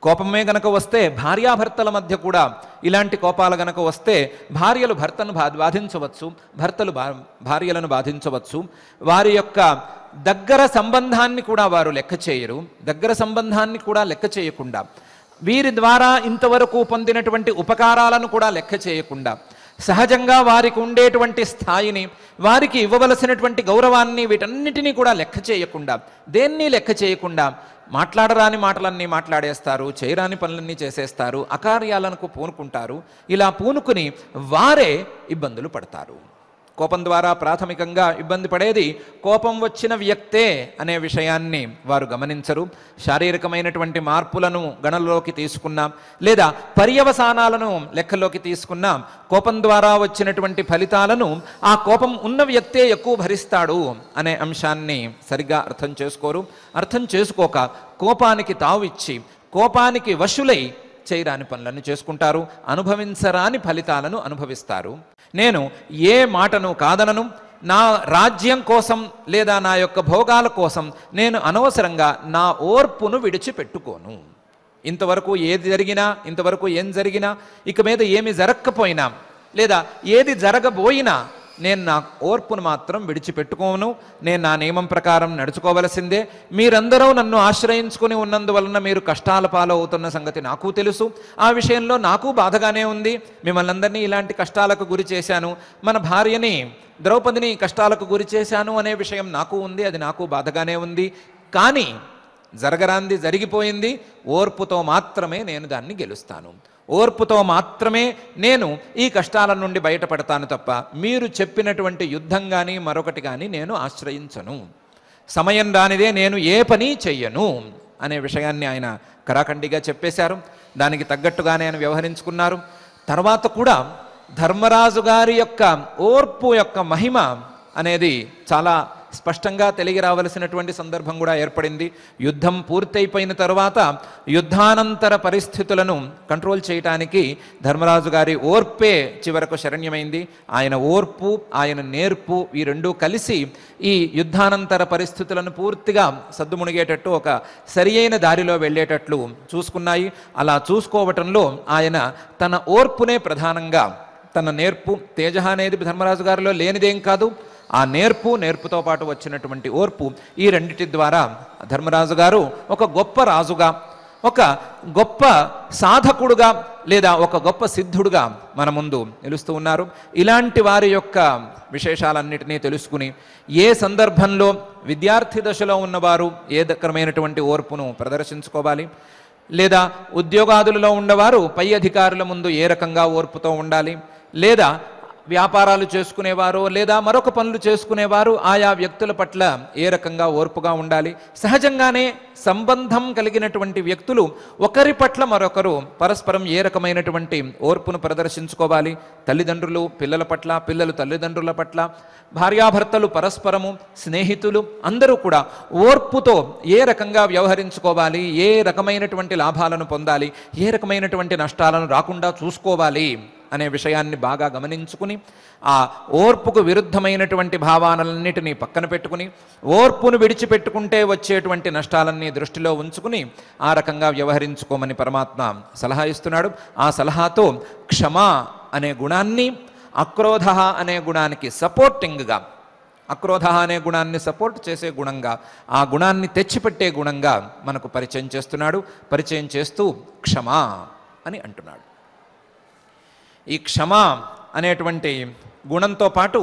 కోపమే గనక వస్తే భార్యాభర్తల మధ్య కూడా ఇలాంటి కోపాలు గనక వస్తే భార్యలు భర్తను బాధించవచ్చు, భర్తలు భార్యలను బాధించవచ్చు. వారి యొక్క దగ్గర సంబంధాన్ని కూడా వారు లెక్క చేయరు. దగ్గర సంబంధాన్ని కూడా లెక్క చేయకుండా, వీరి ద్వారా ఇంతవరకు పొందినటువంటి ఉపకారాలను కూడా లెక్క చేయకుండా, సహజంగా వారికి ఉండేటువంటి స్థాయిని, వారికి ఇవ్వవలసినటువంటి గౌరవాన్ని, వీటన్నిటినీ కూడా లెక్క చేయకుండా, దేన్ని లెక్క చేయకుండా మాట్లాడరాని మాటలన్నీ మాట్లాడేస్తారు, చేయరాని పనులన్నీ చేసేస్తారు, అకార్యాలకు పూనుకుంటారు. ఇలా పూనుకుని వారే ఇబ్బందులు పడతారు. కోపం ద్వారా ప్రాథమికంగా ఇబ్బంది పడేది కోపం వచ్చిన వ్యక్తే అనే విషయాన్ని వారు గమనించరు. శారీరకమైనటువంటి మార్పులను గణనలోకి తీసుకున్నాం, లేదా పర్యవసానాలను లెక్కలోకి తీసుకున్నాం. కోపం ద్వారా వచ్చినటువంటి ఫలితాలను ఆ కోపం ఉన్న వ్యక్తే ఎక్కువ భరిస్తాడు అనే అంశాన్ని సరిగ్గా అర్థం చేసుకోరు. అర్థం చేసుకోక కోపానికి తావిచ్చి, కోపానికి వశులై చేయరాని పనులను చేసుకుంటారు, అనుభవించరాని ఫలితాలను అనుభవిస్తారు. నేను ఏ మాటను కాదనను, నా రాజ్యం కోసం లేదా నా యొక్క భోగాల కోసం నేను అనవసరంగా నా ఓర్పును విడిచిపెట్టుకోను. ఇంతవరకు ఏది జరిగినా, ఇంతవరకు ఏం జరిగినా, ఇక మీద ఏమి జరగకపోయినా లేదా ఏది జరగబోయినా నేను నా ఓర్పును మాత్రం విడిచిపెట్టుకోను. నేను నా నియమం ప్రకారం నడుచుకోవలసిందే. మీరందరూ నన్ను ఆశ్రయించుకుని ఉన్నందువలన మీరు కష్టాల పాలవుతున్న సంగతి నాకు తెలుసు. ఆ విషయంలో నాకు బాధగానే ఉంది. మిమ్మల్ని అందరినీ ఇలాంటి కష్టాలకు గురి చేశాను, మన భార్యని ద్రౌపదిని కష్టాలకు గురి చేశాను అనే విషయం నాకు ఉంది, అది నాకు బాధగానే ఉంది. కానీ జరగరాంది జరిగిపోయింది, ఓర్పుతో మాత్రమే నేను దాన్ని గెలుస్తాను. ఓర్పుతో మాత్రమే నేను ఈ కష్టాల నుండి బయటపడతాను తప్ప మీరు చెప్పినటువంటి యుద్ధం కానీ మరొకటి కానీ నేను ఆశ్రయించను. సమయం రానిదే నేను ఏ పని చెయ్యను అనే విషయాన్ని ఆయన కరాఖండిగా చెప్పేశారు. దానికి తగ్గట్టుగానే ఆయన వ్యవహరించుకున్నారు. తర్వాత కూడా ధర్మరాజు గారి యొక్క ఓర్పు యొక్క మహిమ అనేది చాలా స్పష్టంగా తెలియ రావలసినటువంటి సందర్భం కూడా ఏర్పడింది. యుద్ధం పూర్తయిపోయిన తర్వాత యుద్ధానంతర పరిస్థితులను కంట్రోల్ చేయటానికి ధర్మరాజు గారి ఓర్పే చివరకు శరణ్యమైంది. ఆయన ఓర్పు, ఆయన నేర్పు ఈ రెండూ కలిసి ఈ యుద్ధానంతర పరిస్థితులను పూర్తిగా సద్దుమునిగేటట్టు, ఒక సరియైన దారిలో వెళ్ళేటట్లు చూసుకున్నాయి. అలా చూసుకోవటంలో ఆయన తన ఓర్పునే ప్రధానంగా, తన నేర్పు, తేజ అనేది ధర్మరాజు గారిలో లేనిదేం కాదు, ఆ నేర్పుతో పాటు వచ్చినటువంటి ఓర్పు, ఈ రెండిటి ద్వారా ధర్మరాజు గారు ఒక గొప్ప రాజుగా, ఒక గొప్ప సాధకుడుగా లేదా ఒక గొప్ప సిద్ధుడుగా మన ముందు నిలుస్తూ ఉన్నారు. ఇలాంటి వారి యొక్క విశేషాలన్నిటినీ తెలుసుకుని ఏ సందర్భంలో విద్యార్థి దశలో ఉన్నవారు ఏ రకమైనటువంటి ఓర్పును ప్రదర్శించుకోవాలి, లేదా ఉద్యోగాదులలో ఉన్నవారు పై అధికారుల ముందు ఏ రకంగా ఓర్పుతో ఉండాలి, లేదా వ్యాపారాలు చేసుకునేవారు లేదా మరొక పనులు చేసుకునేవారు ఆయా వ్యక్తుల పట్ల ఏ రకంగా ఓర్పుగా ఉండాలి. సహజంగానే సంబంధం కలిగినటువంటి వ్యక్తులు ఒకరి పట్ల మరొకరు పరస్పరం ఏ రకమైనటువంటి ఓర్పును ప్రదర్శించుకోవాలి, తల్లిదండ్రులు పిల్లల పట్ల, పిల్లలు తల్లిదండ్రుల పట్ల, భార్యాభర్తలు పరస్పరము, స్నేహితులు అందరూ కూడా ఓర్పుతో ఏ రకంగా వ్యవహరించుకోవాలి, ఏ రకమైనటువంటి లాభాలను పొందాలి, ఏ రకమైనటువంటి నష్టాలను రాకుండా చూసుకోవాలి అనే విషయాన్ని బాగా గమనించుకుని ఆ ఓర్పుకు విరుద్ధమైనటువంటి భావాలన్నిటినీ పక్కన పెట్టుకుని ఓర్పును విడిచిపెట్టుకుంటే వచ్చేటువంటి నష్టాలన్నీ దృష్టిలో ఉంచుకుని ఆ రకంగా వ్యవహరించుకోమని పరమాత్మ సలహా ఇస్తున్నాడు. ఆ సలహాతో క్షమ అనే గుణాన్ని అక్రోధ అనే గుణానికి సపోర్టింగ్గా, అక్రోధ అనే గుణాన్ని సపోర్ట్ చేసే గుణంగా, ఆ గుణాన్ని తెచ్చిపెట్టే గుణంగా మనకు పరిచయం చేస్తున్నాడు. పరిచయం చేస్తూ క్షమ అని అంటున్నాడు. ఈ క్షమ అనేటువంటి గుణంతో పాటు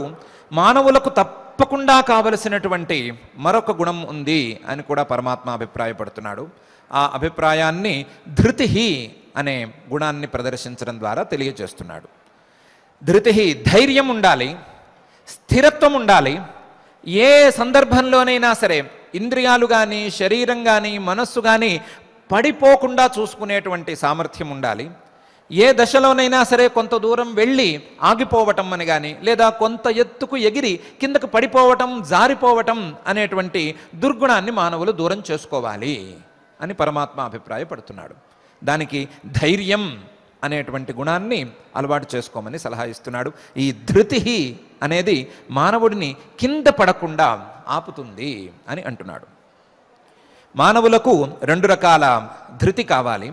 మానవులకు తప్పకుండా కావలసినటువంటి మరొక గుణం ఉంది అని కూడా పరమాత్మ అభిప్రాయపడుతున్నాడు. ఆ అభిప్రాయాన్ని ధృతి అనే గుణాన్ని ప్రదర్శించడం ద్వారా తెలియజేస్తున్నాడు. ధృతి, ధైర్యం ఉండాలి, స్థిరత్వం ఉండాలి. ఏ సందర్భంలోనైనా సరే ఇంద్రియాలు కానీ, శరీరం కానీ, మనస్సు కానీ పడిపోకుండా చూసుకునేటువంటి సామర్థ్యం ఉండాలి. ఏ దశలోనైనా సరే కొంత దూరం వెళ్ళి ఆగిపోవటం అని కానీ, లేదా కొంత ఎత్తుకు ఎగిరి కిందకు పడిపోవటం, జారిపోవటం అనేటువంటి దుర్గుణాన్ని మానవులు దూరం చేసుకోవాలి అని పరమాత్మ అభిప్రాయపడుతున్నాడు. దానికి ధైర్యం అనేటువంటి గుణాన్ని అలవాటు చేసుకోమని సలహా ఇస్తున్నాడు. ఈ ధృతి అనేది మానవుడిని కింద పడకుండా ఆపుతుంది అని అంటున్నాడు. మానవులకు రెండు రకాల ధృతి కావాలి.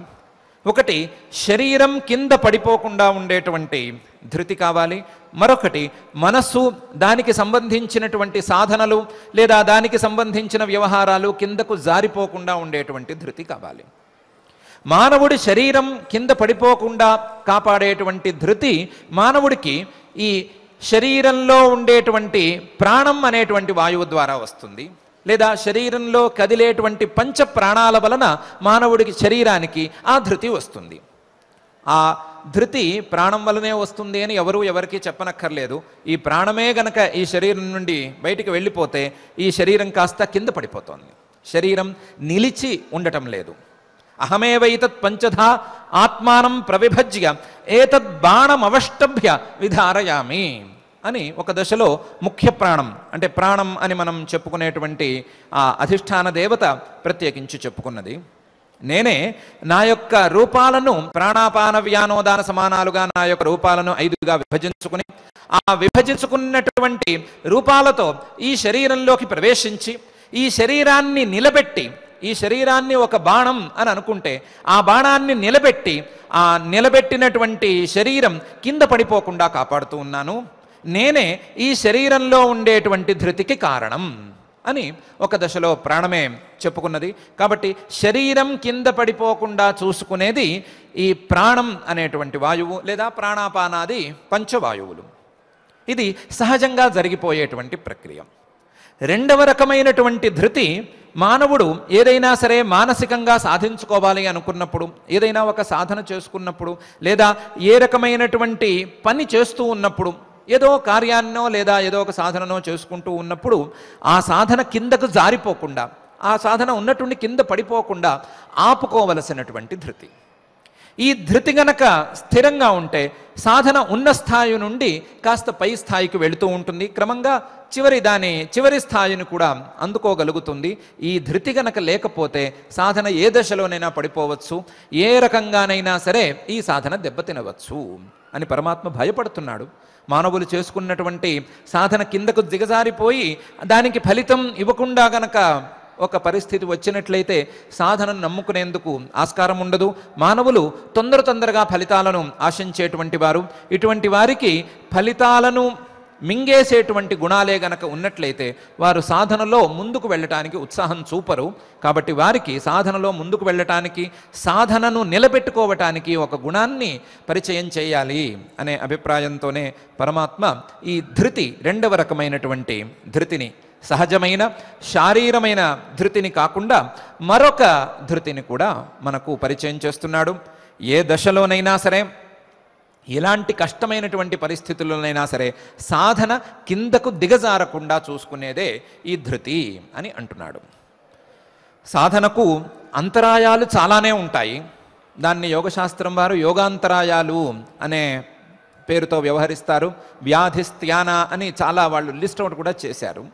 ఒకటి శరీరం కింద పడిపోకుండా ఉండేటువంటి ధృతి కావాలి. మరొకటి మనస్సు, దానికి సంబంధించినటువంటి సాధనలు లేదా దానికి సంబంధించిన వ్యవహారాలు కిందకు జారిపోకుండా ఉండేటువంటి ధృతి కావాలి. మానవుడి శరీరం కింద పడిపోకుండా కాపాడేటువంటి ధృతి మానవుడికి ఈ శరీరంలో ఉండేటువంటి ప్రాణం అనేటువంటి వాయువు ద్వారా వస్తుంది, లేదా శరీరంలో కదిలేటువంటి పంచ ప్రాణాల వలన మానవుడికి శరీరానికి ఆ ధృతి వస్తుంది. ఆ ధృతి ప్రాణం వలనే వస్తుంది అని ఎవరికి చెప్పనక్కర్లేదు. ఈ ప్రాణమే గనక ఈ శరీరం నుండి బయటికి వెళ్ళిపోతే ఈ శరీరం కాస్త కింద పడిపోతుంది. శరీరం నిలిచి ఉండటం లేదు. అహమేవైతత్ పంచధా ఆత్మానం ప్రవిభజ్య ఏతద్ బాణమవష్టభ్య విధారయామి అని ఒక దశలో ముఖ్య ప్రాణం, అంటే ప్రాణం అని మనం చెప్పుకునేటువంటి ఆ అధిష్టాన దేవత ప్రత్యేకించి చెప్పుకున్నది. నేనే నా యొక్క రూపాలను ప్రాణాపాన వ్యానోదాన సమానాలుగా నా యొక్క రూపాలను 5గా విభజించుకుని ఆ విభజించుకున్నటువంటి రూపాలతో ఈ శరీరంలోకి ప్రవేశించి ఈ శరీరాన్ని నిలబెట్టి, ఈ శరీరాన్ని ఒక బాణం అని అనుకుంటే ఆ బాణాన్ని నిలబెట్టి ఆ నిలబెట్టినటువంటి శరీరం కింద పడిపోకుండా కాపాడుతూ ఉన్నాను. నేనే ఈ శరీరంలో ఉండేటువంటి ధృతికి కారణం అని ఒక దశలో ప్రాణమే చెప్పుకున్నది. కాబట్టి శరీరం కింద పడిపోకుండా చూసుకునేది ఈ ప్రాణం అనేటువంటి వాయువు లేదా ప్రాణాపానాది పంచవాయువులు. ఇది సహజంగా జరిగిపోయేటువంటి ప్రక్రియ. రెండవ రకమైనటువంటి ధృతి మానవుడు ఏదైనా సరే మానసికంగా సాధించుకోవాలి అనుకున్నప్పుడు, ఏదైనా ఒక సాధన చేసుకున్నప్పుడు, లేదా ఏ రకమైనటువంటి పని చేస్తూ ఉన్నప్పుడు, ఏదో కార్యాన్నో లేదా ఏదో ఒక సాధననో చేసుకుంటూ ఉన్నప్పుడు ఆ సాధన కిందకు జారిపోకుండా, ఆ సాధన ఉన్నటువంటి కింద పడిపోకుండా ఆపుకోవలసినటువంటి ధృతి. ఈ ధృతి గనక స్థిరంగా ఉంటే సాధన ఉన్న స్థాయి నుండి కాస్త పై స్థాయికి వెళుతూ ఉంటుంది. క్రమంగా చివరి స్థాయిని కూడా అందుకోగలుగుతుంది. ఈ ధృతి గనక లేకపోతే సాధన ఏ దశలోనైనా పడిపోవచ్చు, ఏ రకంగానైనా సరే ఈ సాధన దెబ్బతినవచ్చు అని పరమాత్మ భయపడుతున్నాడు. మానవులు చేసుకున్నటువంటి సాధన కిందకు దిగజారిపోయి దానికి ఫలితం ఇవ్వకుండా గనక ఒక పరిస్థితి వచ్చినట్లయితే సాధనను నమ్ముకునేందుకు ఆస్కారం ఉండదు. మానవులు తొందరగా ఫలితాలను ఆశించేటువంటి వారు. ఇటువంటి వారికి ఫలితాలను మింగేసేటువంటి గుణాలే గనక ఉన్నట్లయితే వారు సాధనలో ముందుకు వెళ్ళటానికి ఉత్సాహం చూపరు. కాబట్టి వారికి సాధనలో ముందుకు వెళ్ళటానికి, సాధనను నిలబెట్టుకోవటానికి ఒక గుణాన్ని పరిచయం చేయాలి అనే అభిప్రాయంతోనే పరమాత్మ ఈ ధృతి, రెండవ రకమైనటువంటి ధృతిని, సహజమైన శారీరమైన ధృతిని కాకుండా మరొక ధృతిని కూడా మనకు పరిచయం చేస్తున్నాడు. ఏ దశలోనైనా సరే, ఎలాంటి కష్టమైనటువంటి పరిస్థితుల్లోనైనా సరే సాధన కిందకు దిగజారకుండా చూసుకునేదే ఈ ధృతి అని అంటున్నాడు. సాధనకు అంతరాయాలు చాలానే ఉంటాయి. దాన్ని యోగశాస్త్రం వారు యోగాంతరాయాలు అనే పేరుతో వ్యవహరిస్తారు. వ్యాధిస్త్యాన అని చాలా వాళ్ళు లిస్ట్ అవుట్ కూడా చేశారు.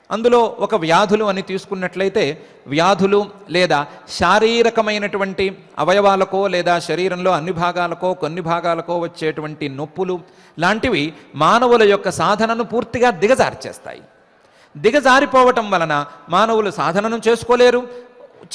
అందులో ఒక వ్యాధులు అని తీసుకున్నట్లయితే, వ్యాధులు లేదా శారీరకమైనటువంటి అవయవాలకో లేదా శరీరంలో అన్ని భాగాలకో కొన్ని భాగాలకో వచ్చేటువంటి నొప్పులు లాంటివి మానవుల యొక్క సాధనను పూర్తిగా దిగజార్చేస్తాయి. దిగజారిపోవటం వలన మానవులు సాధనను చేసుకోలేరు,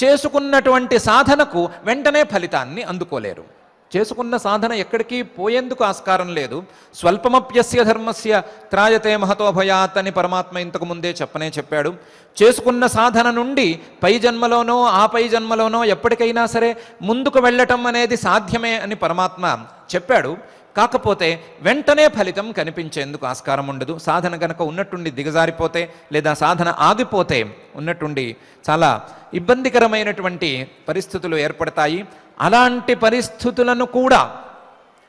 చేసుకున్నటువంటి సాధనకు వెంటనే ఫలితాన్ని అందుకోలేరు. చేసుకున్న సాధన ఎక్కడికి పోయేందుకు ఆస్కారం లేదు. స్వల్పమప్యస్య ధర్మస్య త్రాయతే మహతో భయాత్ అని పరమాత్మ ఇంతకు ముందే చెప్పాడు. చేసుకున్న సాధన నుండి పై జన్మలోనో ఆ పై జన్మలోనో ఎప్పటికైనా సరే ముందుకు వెళ్ళటం అనేది సాధ్యమే అని పరమాత్మ చెప్పాడు. కాకపోతే వెంటనే ఫలితం కనిపించేందుకు ఆస్కారం ఉండదు. సాధన గనక ఉన్నట్టుండి దిగజారిపోతే లేదా సాధన ఆగిపోతే ఉన్నట్టుండి చాలా ఇబ్బందికరమైనటువంటి పరిస్థితులు ఏర్పడతాయి. అలాంటి పరిస్థితులను కూడా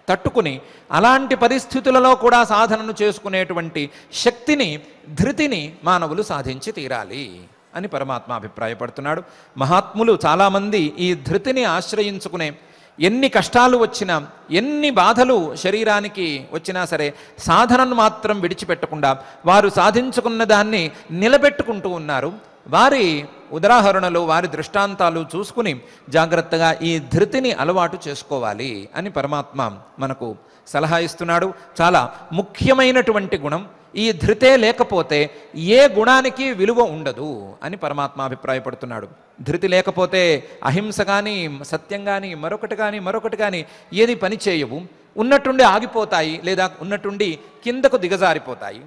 తట్టుకుని, అలాంటి పరిస్థితులలో కూడా సాధనను చేసుకునేటువంటి శక్తిని, ధృతిని మానవులు సాధించి తీరాలి అని పరమాత్మ అభిప్రాయపడుతున్నాడు. మహాత్ములు చాలామంది ఈ ధృతిని ఆశ్రయించుకునే, ఎన్ని కష్టాలు వచ్చినా, ఎన్ని బాధలు శరీరానికి వచ్చినా సరే సాధనను మాత్రం విడిచిపెట్టకుండా వారు సాధించుకున్న దాన్ని నిలబెట్టుకుంటూ ఉన్నారు. వారి ఉదాహరణలు, వారి దృష్టాంతాలు చూసుకుని జాగ్రత్తగా ఈ ధృతిని అలవాటు చేసుకోవాలి అని పరమాత్మ మనకు సలహా ఇస్తున్నాడు. చాలా ముఖ్యమైనటువంటి గుణం. ఈ ధృతే లేకపోతే ఏ గుణానికి విలువ ఉండదు అని పరమాత్మ అభిప్రాయపడుతున్నాడు. ధృతి లేకపోతే అహింస కానీ, సత్యం కానీ, మరొకటి కానీ ఏది పని చేయవు. ఉన్నట్టుండి ఆగిపోతాయి లేదా ఉన్నట్టుండి కిందకు దిగజారిపోతాయి.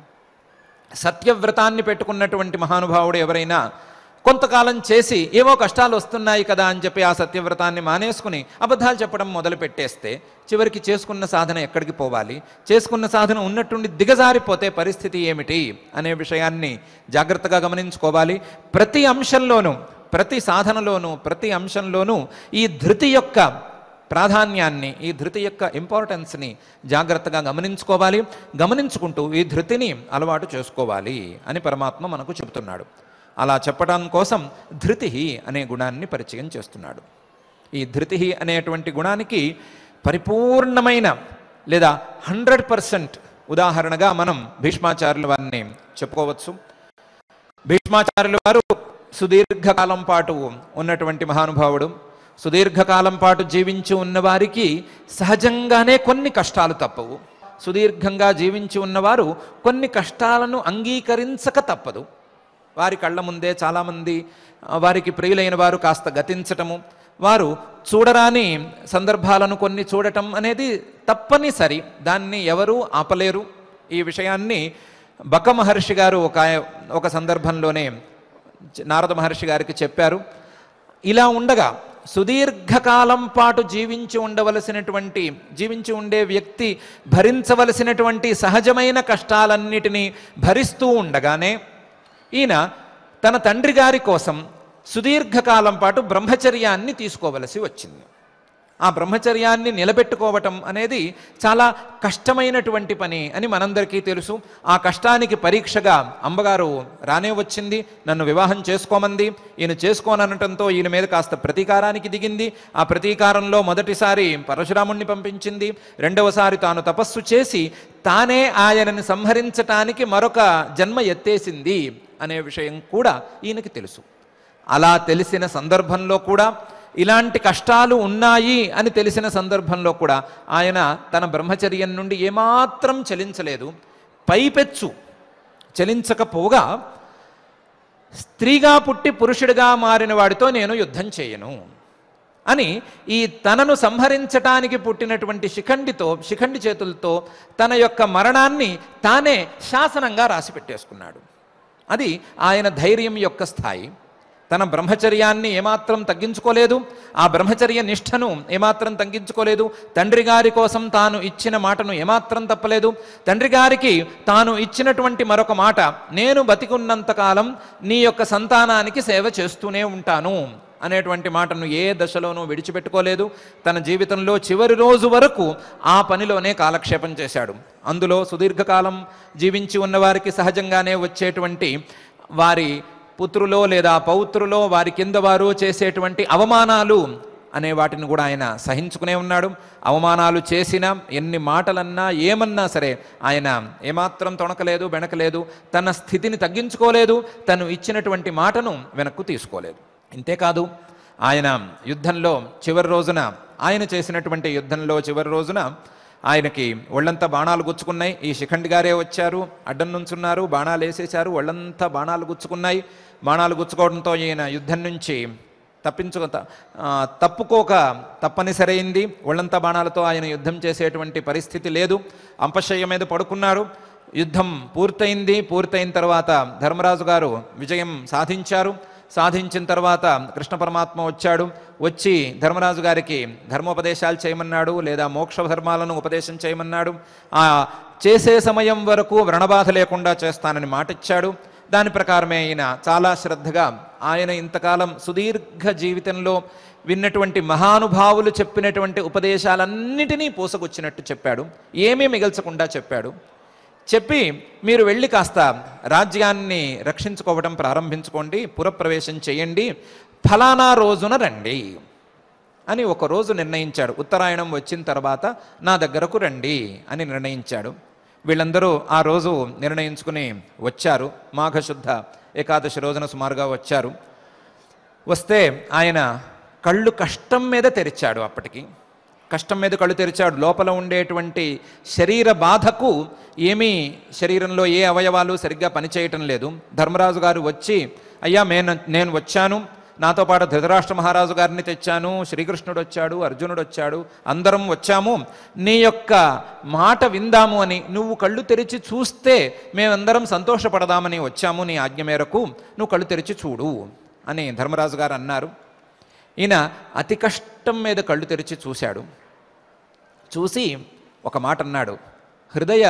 సత్యవ్రతాన్ని పెట్టుకున్నటువంటి మహానుభావుడు ఎవరైనా కొంతకాలం చేసి ఏవో కష్టాలు వస్తున్నాయి కదా అని చెప్పి ఆ సత్యవ్రతాన్ని మానేసుకుని అబద్ధాలు చెప్పడం మొదలు పెట్టేస్తే చివరికి చేసుకున్న సాధన ఎక్కడికి పోవాలి? చేసుకున్న సాధన ఉన్నట్టుండి దిగజారిపోతే పరిస్థితి ఏమిటి అనే విషయాన్ని జాగ్రత్తగా గమనించుకోవాలి. ప్రతి అంశంలోనూ, ప్రతి సాధనలోనూ, ప్రతి అంశంలోనూ ఈ ధృతి యొక్క ప్రాధాన్యాన్ని, ఈ ధృతి యొక్క ఇంపార్టెన్స్ని జాగ్రత్తగా గమనించుకోవాలి. గమనించుకుంటూ ఈ ధృతిని అలవాటు చేసుకోవాలి అని పరమాత్మ మనకు చెబుతున్నాడు. అలా చెప్పడం కోసం ధృతి అనే గుణాన్ని పరిచయం చేస్తున్నాడు. ఈ ధృతి అనేటువంటి గుణానికి పరిపూర్ణమైన లేదా 100% ఉదాహరణగా మనం భీష్మాచార్యుల వారిని చెప్పుకోవచ్చు. భీష్మాచార్యుల వారు సుదీర్ఘకాలం పాటు ఉన్నటువంటి మహానుభావుడు. సుదీర్ఘకాలం పాటు జీవించి ఉన్నవారికి సహజంగానే కొన్ని కష్టాలు తప్పవు. సుదీర్ఘంగా జీవించి ఉన్నవారు కొన్ని కష్టాలను అంగీకరించక తప్పదు. వారి కళ్ళ ముందే చాలామంది వారికి ప్రియులైన వారు కాస్త గతించటము, వారు చూడరాని సందర్భాలను కొన్ని చూడటం అనేది తప్పనిసరి. దాన్ని ఎవరూ ఆపలేరు. ఈ విషయాన్ని బక మహర్షి గారు ఒక సందర్భంలోనే నారద మహర్షి గారికి చెప్పారు. ఇలా ఉండగా సుదీర్ఘకాలం పాటు జీవించి ఉండే వ్యక్తి భరించవలసినటువంటి సహజమైన కష్టాలన్నిటినీ భరిస్తూ ఉండగానే ఈయన తన తండ్రి గారి కోసం సుదీర్ఘకాలం పాటు బ్రహ్మచర్యాన్ని తీసుకోవలసి వచ్చింది. ఆ బ్రహ్మచర్యాన్ని నిలబెట్టుకోవటం అనేది చాలా కష్టమైనటువంటి పని అని మనందరికీ తెలుసు. ఆ కష్టానికి పరీక్షగా అమ్మగారు రానే వచ్చింది. నన్ను వివాహం చేసుకోమంది. ఈయన చేసుకోననటంతో ఈయన మీద కాస్త ప్రతీకారానికి దిగింది. ఆ ప్రతీకారంలో మొదటిసారి పరశురాముణ్ణి పంపించింది. రెండవసారి తాను తపస్సు చేసి తానే ఆయనని సంహరించటానికి మరొక జన్మ ఎత్తేసింది అనే విషయం కూడా ఈయనకి తెలుసు. అలా తెలిసిన సందర్భంలో కూడా, ఇలాంటి కష్టాలు ఉన్నాయి అని తెలిసిన సందర్భంలో కూడా ఆయన తన బ్రహ్మచర్యం నుండి ఏమాత్రం చలించలేదు. పైపెచ్చు చలించకపోగా స్త్రీగా పుట్టి పురుషుడిగా మారిన వాడితో నేను యుద్ధం చేయను, అని ఈ తనను సంహరించటానికి పుట్టినటువంటి శిఖండి చేతులతో తన యొక్క మరణాన్ని తానే శాసనంగా రాసిపెట్టేసుకున్నాడు. అది ఆయన ధైర్యం యొక్క స్థాయి. తన బ్రహ్మచర్యాన్ని ఏమాత్రం తగ్గించుకోలేదు, ఆ బ్రహ్మచర్య నిష్ఠను ఏమాత్రం తగ్గించుకోలేదు. తండ్రి గారి కోసం తాను ఇచ్చిన మాటను ఏమాత్రం తప్పలేదు. తండ్రి గారికి తాను ఇచ్చినటువంటి మరొక మాట, నేను బతికున్నంతకాలం నీ యొక్క సంతానానికి సేవ చేస్తూనే ఉంటాను అనేటువంటి మాటను ఏ దశలోనూ విడిచిపెట్టుకోలేదు. తన జీవితంలో చివరి రోజు వరకు ఆ పనిలోనే కాలక్షేపం చేశాడు. అందులో సుదీర్ఘకాలం జీవించి ఉన్నవారికి సహజంగానే వచ్చేటువంటి వారి పుత్రులో లేదా పౌత్రులో వారి కింద వారు చేసేటువంటి అవమానాలు అనే వాటిని కూడా ఆయన సహించుకునే ఉన్నాడు. అవమానాలు చేసినా, ఎన్ని మాటలన్నా, ఏమన్నా సరే ఆయన ఏమాత్రం తొణకలేదు, బెణకలేదు. తన స్థితిని తగ్గించుకోలేదు, తను ఇచ్చినటువంటి మాటను వెనక్కు తీసుకోలేదు. ఇంతేకాదు, ఆయన యుద్ధంలో చివరి రోజున, ఆయన చేసినటువంటి యుద్ధంలో చివరి రోజున ఆయనకి ఒళ్ళంతా బాణాలు గుచ్చుకున్నాయి. ఈ శిఖండి గారే వచ్చారు, అడ్డం నుంచున్నారు, బాణాలు వేసేశారు, ఒళ్ళంతా బాణాలు గుచ్చుకున్నాయి. బాణాలు గుచ్చుకోవడంతో ఈయన యుద్ధం నుంచి తప్పుకోక తప్పనిసరైంది. ఒళ్ళంతా బాణాలతో ఆయన యుద్ధం చేసేటువంటి పరిస్థితి లేదు. అంపశయ్య మీద పడుకున్నారు. యుద్ధం పూర్తయింది. పూర్తయిన తర్వాత ధర్మరాజు గారు విజయం సాధించారు. సాధించిన తర్వాత కృష్ణ పరమాత్మ వచ్చాడు. వచ్చి ధర్మరాజు గారికి ధర్మోపదేశాలు చేయమన్నాడు, లేదా మోక్ష ధర్మాలను ఉపదేశం చేయమన్నాడు. ఆ చేసే సమయం వరకు వ్రణబాధ లేకుండా చేస్తానని మాటిచ్చాడు. దాని ప్రకారమే ఆయన చాలా శ్రద్ధగా, ఆయన ఇంతకాలం సుదీర్ఘ జీవితంలో విన్నటువంటి మహానుభావులు చెప్పినటువంటి ఉపదేశాలన్నిటినీ పూసకొచ్చినట్టు చెప్పాడు. ఏమీ మిగల్చకుండా చెప్పాడు. చెప్పి, మీరు వెళ్ళి కాస్త రాజ్యాన్ని రక్షించుకోవడం ప్రారంభించుకోండి, పురప్రవేశం చేయండి, ఫలానా రోజున రండి అని ఒక రోజు నిర్ణయించాడు. ఉత్తరాయణం వచ్చిన తర్వాత నా దగ్గరకు రండి అని నిర్ణయించాడు. వీళ్ళందరూ ఆ రోజు నిర్ణయించుకుని వచ్చారు. మాఘశుద్ధ ఏకాదశి రోజున సుమారుగా వచ్చారు. వస్తే ఆయన కళ్ళు కష్టం మీద తెరిచాడు. అప్పటికి కష్టం మీద కళ్ళు తెరిచాడు. లోపల ఉండేటువంటి శరీర బాధకు ఏమీ శరీరంలో ఏ అవయవాలు సరిగ్గా పనిచేయటం లేదు. ధర్మరాజు గారు వచ్చి, అయ్యా నేను వచ్చాను, నాతో పాటు ధృతరాష్ట్ర మహారాజు గారిని తెచ్చాను, శ్రీకృష్ణుడు వచ్చాడు, అర్జునుడు వచ్చాడు, అందరం వచ్చాము, నీ యొక్క మాట విందాము అని, నువ్వు కళ్ళు తెరిచి చూస్తే మేమందరం సంతోషపడదామని వచ్చాము, నీ ఆజ్ఞ మేరకు నువ్వు కళ్ళు తెరిచి చూడు అని ధర్మరాజు గారు అన్నారు. ఈయన అతి కష్టం మీద కళ్ళు తెరిచి చూశాడు. చూసి ఒక మాట అన్నాడు, హృదయ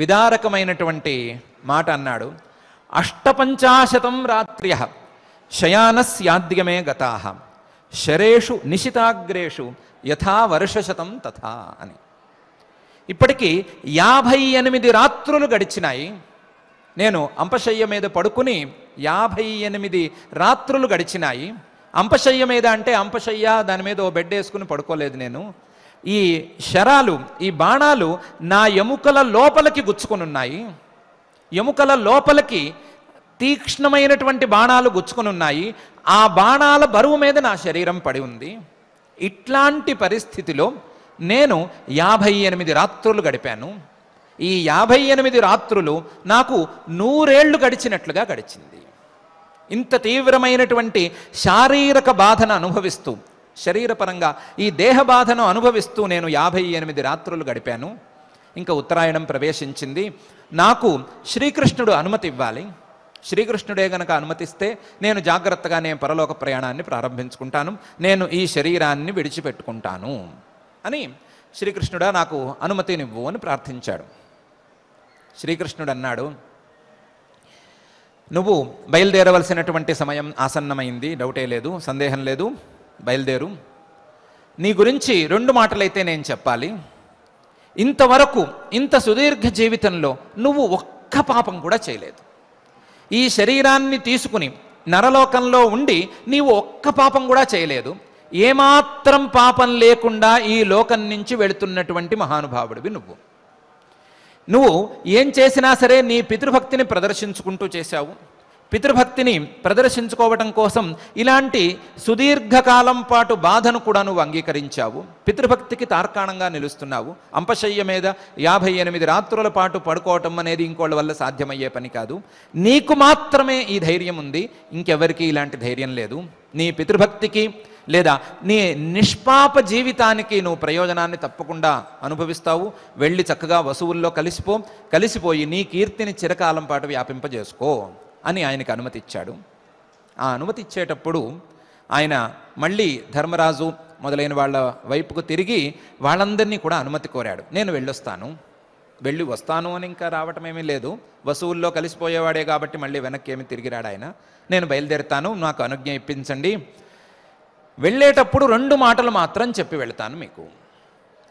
విదారకమైనటువంటి మాట అన్నాడు. 850 రాత్ర్యః శయానస్యాద్యమే గతాః శరేషు నిశితాగ్రేషు యథా వర్షశతం తథా అని. ఇప్పటికీ 58 రాత్రులు గడిచినాయి. నేను అంపశయ్య మీద పడుకుని 58 రాత్రులు గడిచినాయి. అంపశయ్య మీద అంటే అంపశయ్య, దాని మీద ఓ బెడ్ వేసుకుని పడుకోలేదు నేను. ఈ శరాలు, ఈ బాణాలు నా ఎముకల లోపలికి గుచ్చుకొని ఉన్నాయి. ఎముకల లోపలికి తీక్ష్ణమైనటువంటి బాణాలు గుచ్చుకొని ఉన్నాయి. ఆ బాణాల బరువు మీద నా శరీరం పడి ఉంది. ఇట్లాంటి పరిస్థితిలో నేను 58 రాత్రులు గడిపాను. ఈ 58 రాత్రులు నాకు 100 ఏళ్ళు గడిచినట్లుగా గడిచింది. ఇంత తీవ్రమైనటువంటి శారీరక బాధను అనుభవిస్తూ, శరీరపరంగా ఈ దేహ బాధను అనుభవిస్తూ నేను 58 రాత్రులు గడిపాను. ఇంకా ఉత్తరాయణం ప్రవేశించింది. నాకు శ్రీకృష్ణుడు అనుమతి ఇవ్వాలి. శ్రీకృష్ణుడే గనక అనుమతిస్తే నేను జాగ్రత్తగానే పరలోక ప్రయాణాన్ని ప్రారంభించుకుంటాను, నేను ఈ శరీరాన్ని విడిచిపెట్టుకుంటాను అని శ్రీకృష్ణుడా నాకు అనుమతినివ్వు అని ప్రార్థించాడు. శ్రీకృష్ణుడు అన్నాడు, నువ్వు బయలుదేరవలసినటువంటి సమయం ఆసన్నమైంది, డౌటే లేదు, సందేహం లేదు, బయలుదేరు. నీ గురించి 2 మాటలైతే నేను చెప్పాలి. ఇంతవరకు ఇంత సుదీర్ఘ జీవితంలో నువ్వు ఒక్క పాపం కూడా చేయలేదు. ఈ శరీరాన్ని తీసుకుని నరలోకంలో ఉండి నీవు ఒక్క పాపం కూడా చేయలేదు. ఏమాత్రం పాపం లేకుండా ఈ లోకం నుంచి వెళుతున్నటువంటి మహానుభావుడివి నువ్వు. నువ్వు ఏం చేసినా సరే నీ పితృభక్తిని ప్రదర్శించుకుంటూ చేశావు. పితృభక్తిని ప్రదర్శించుకోవటం కోసం ఇలాంటి సుదీర్ఘకాలం పాటు బాధను కూడా నువ్వు అంగీకరించావు. పితృభక్తికి తార్కాణంగా నిలుస్తున్నావు. అంపశయ్య మీద 58 రాత్రుల పాటు పడుకోవటం అనేది ఇంకోళ్ళ వల్ల సాధ్యమయ్యే పని కాదు. నీకు మాత్రమే ఈ ధైర్యం ఉంది, ఇంకెవరికి ఇలాంటి ధైర్యం లేదు. నీ పితృభక్తికి లేదా నీ నిష్పాప జీవితానికి నువ్వు ప్రయోజనాన్ని తప్పకుండా అనుభవిస్తావు. వెళ్ళి చక్కగా వసువుల్లో కలిసిపోయి నీ కీర్తిని చిరకాలం పాటు వ్యాపింపజేసుకో అని ఆయనకు అనుమతి ఇచ్చాడు. ఆ అనుమతి ఇచ్చేటప్పుడు ఆయన మళ్ళీ ధర్మరాజు మొదలైన వాళ్ళ వైపుకు తిరిగి వాళ్ళందరినీ కూడా అనుమతి కోరాడు. నేను వెళ్ళి వస్తాను అని ఇంకా రావటమేమీ లేదు, వసువుల్లో కలిసిపోయేవాడే కాబట్టి మళ్ళీ వెనక్కి ఏమి తిరిగి రాడు ఆయన. నేను బయలుదేరుతాను, నాకు అనుజ్ఞ ఇప్పించండి. వెళ్ళేటప్పుడు 2 మాటలు మాత్రం చెప్పి వెళ్తాను మీకు.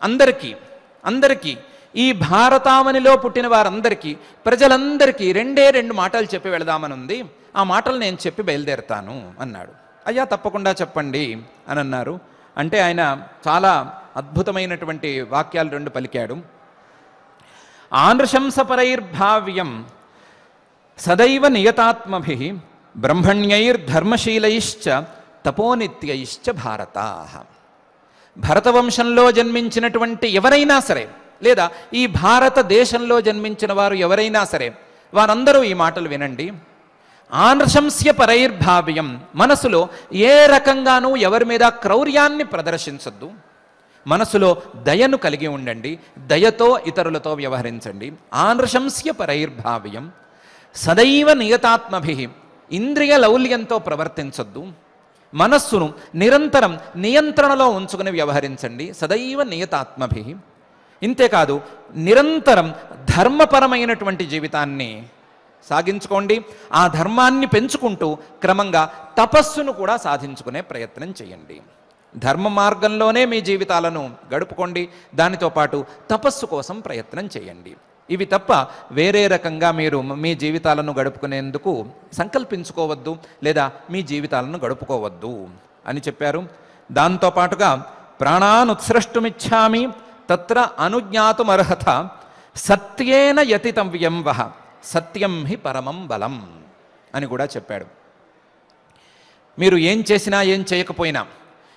అందరికీ ఈ భారతావనిలో పుట్టిన వారందరికీ, ప్రజలందరికీ 2 మాటలు చెప్పి వెళదామని ఉంది. ఆ మాటలు నేను చెప్పి బయలుదేరుతాను అన్నాడు. అయ్యా తప్పకుండా చెప్పండి అని అన్నారు. అంటే ఆయన చాలా అద్భుతమైనటువంటి వాక్యాలు 2 పలికాడు. ఆనృశంసపరైర్భావ్యం సదైవ నియతాత్మభిః బ్రహ్మణ్యైర్ధర్మశీలైశ్చ తపోనిత్యైశ్చ భారతాః. భరతవంశంలో జన్మించినటువంటి ఎవరైనా సరే, లేదా ఈ భారతదేశంలో జన్మించిన వారు ఎవరైనా సరే, వారందరూ ఈ మాటలు వినండి. ఆనృశంస్య పరైర్భావ్యం, మనసులో ఏ రకంగానూ ఎవరి మీద క్రౌర్యాన్ని ప్రదర్శించొద్దు. మనసులో దయను కలిగి ఉండండి, దయతో ఇతరులతో వ్యవహరించండి. ఆనృశంస్య పరైర్భావ్యం సదైవ నియతాత్మభిః, ఇంద్రియ లౌల్యంతో ప్రవర్తించొద్దు. మనస్సును నిరంతరం నియంత్రణలో ఉంచుకుని వ్యవహరించండి. సదైవ నియతాత్మభిః. ఇంతేకాదు నిరంతరం ధర్మపరమైనటువంటి జీవితాన్ని సాగించుకోండి. ఆ ధర్మాన్ని పెంచుకుంటూ క్రమంగా తపస్సును కూడా సాధించుకునే ప్రయత్నం చేయండి. ధర్మ మార్గంలోనే మీ జీవితాలను గడుపుకోండి. దానితో పాటు తపస్సు కోసం ప్రయత్నం చేయండి. ఇవి తప్ప వేరే రకంగా మీరు మీ జీవితాలను గడుపుకునేందుకు సంకల్పించుకోవద్దు, లేదా మీ జీవితాలను గడుపుకోవద్దు అని చెప్పారు. దాంతోపాటుగా ప్రాణానుత్సృష్టుమిచ్చామి తత్ర అనుజ్ఞాతుమర్హత సత్యేన యతితవ్యం వహ సత్యం హి పరమం బలం అని కూడా చెప్పాడు. మీరు ఏం చేసినా ఏం చేయకపోయినా,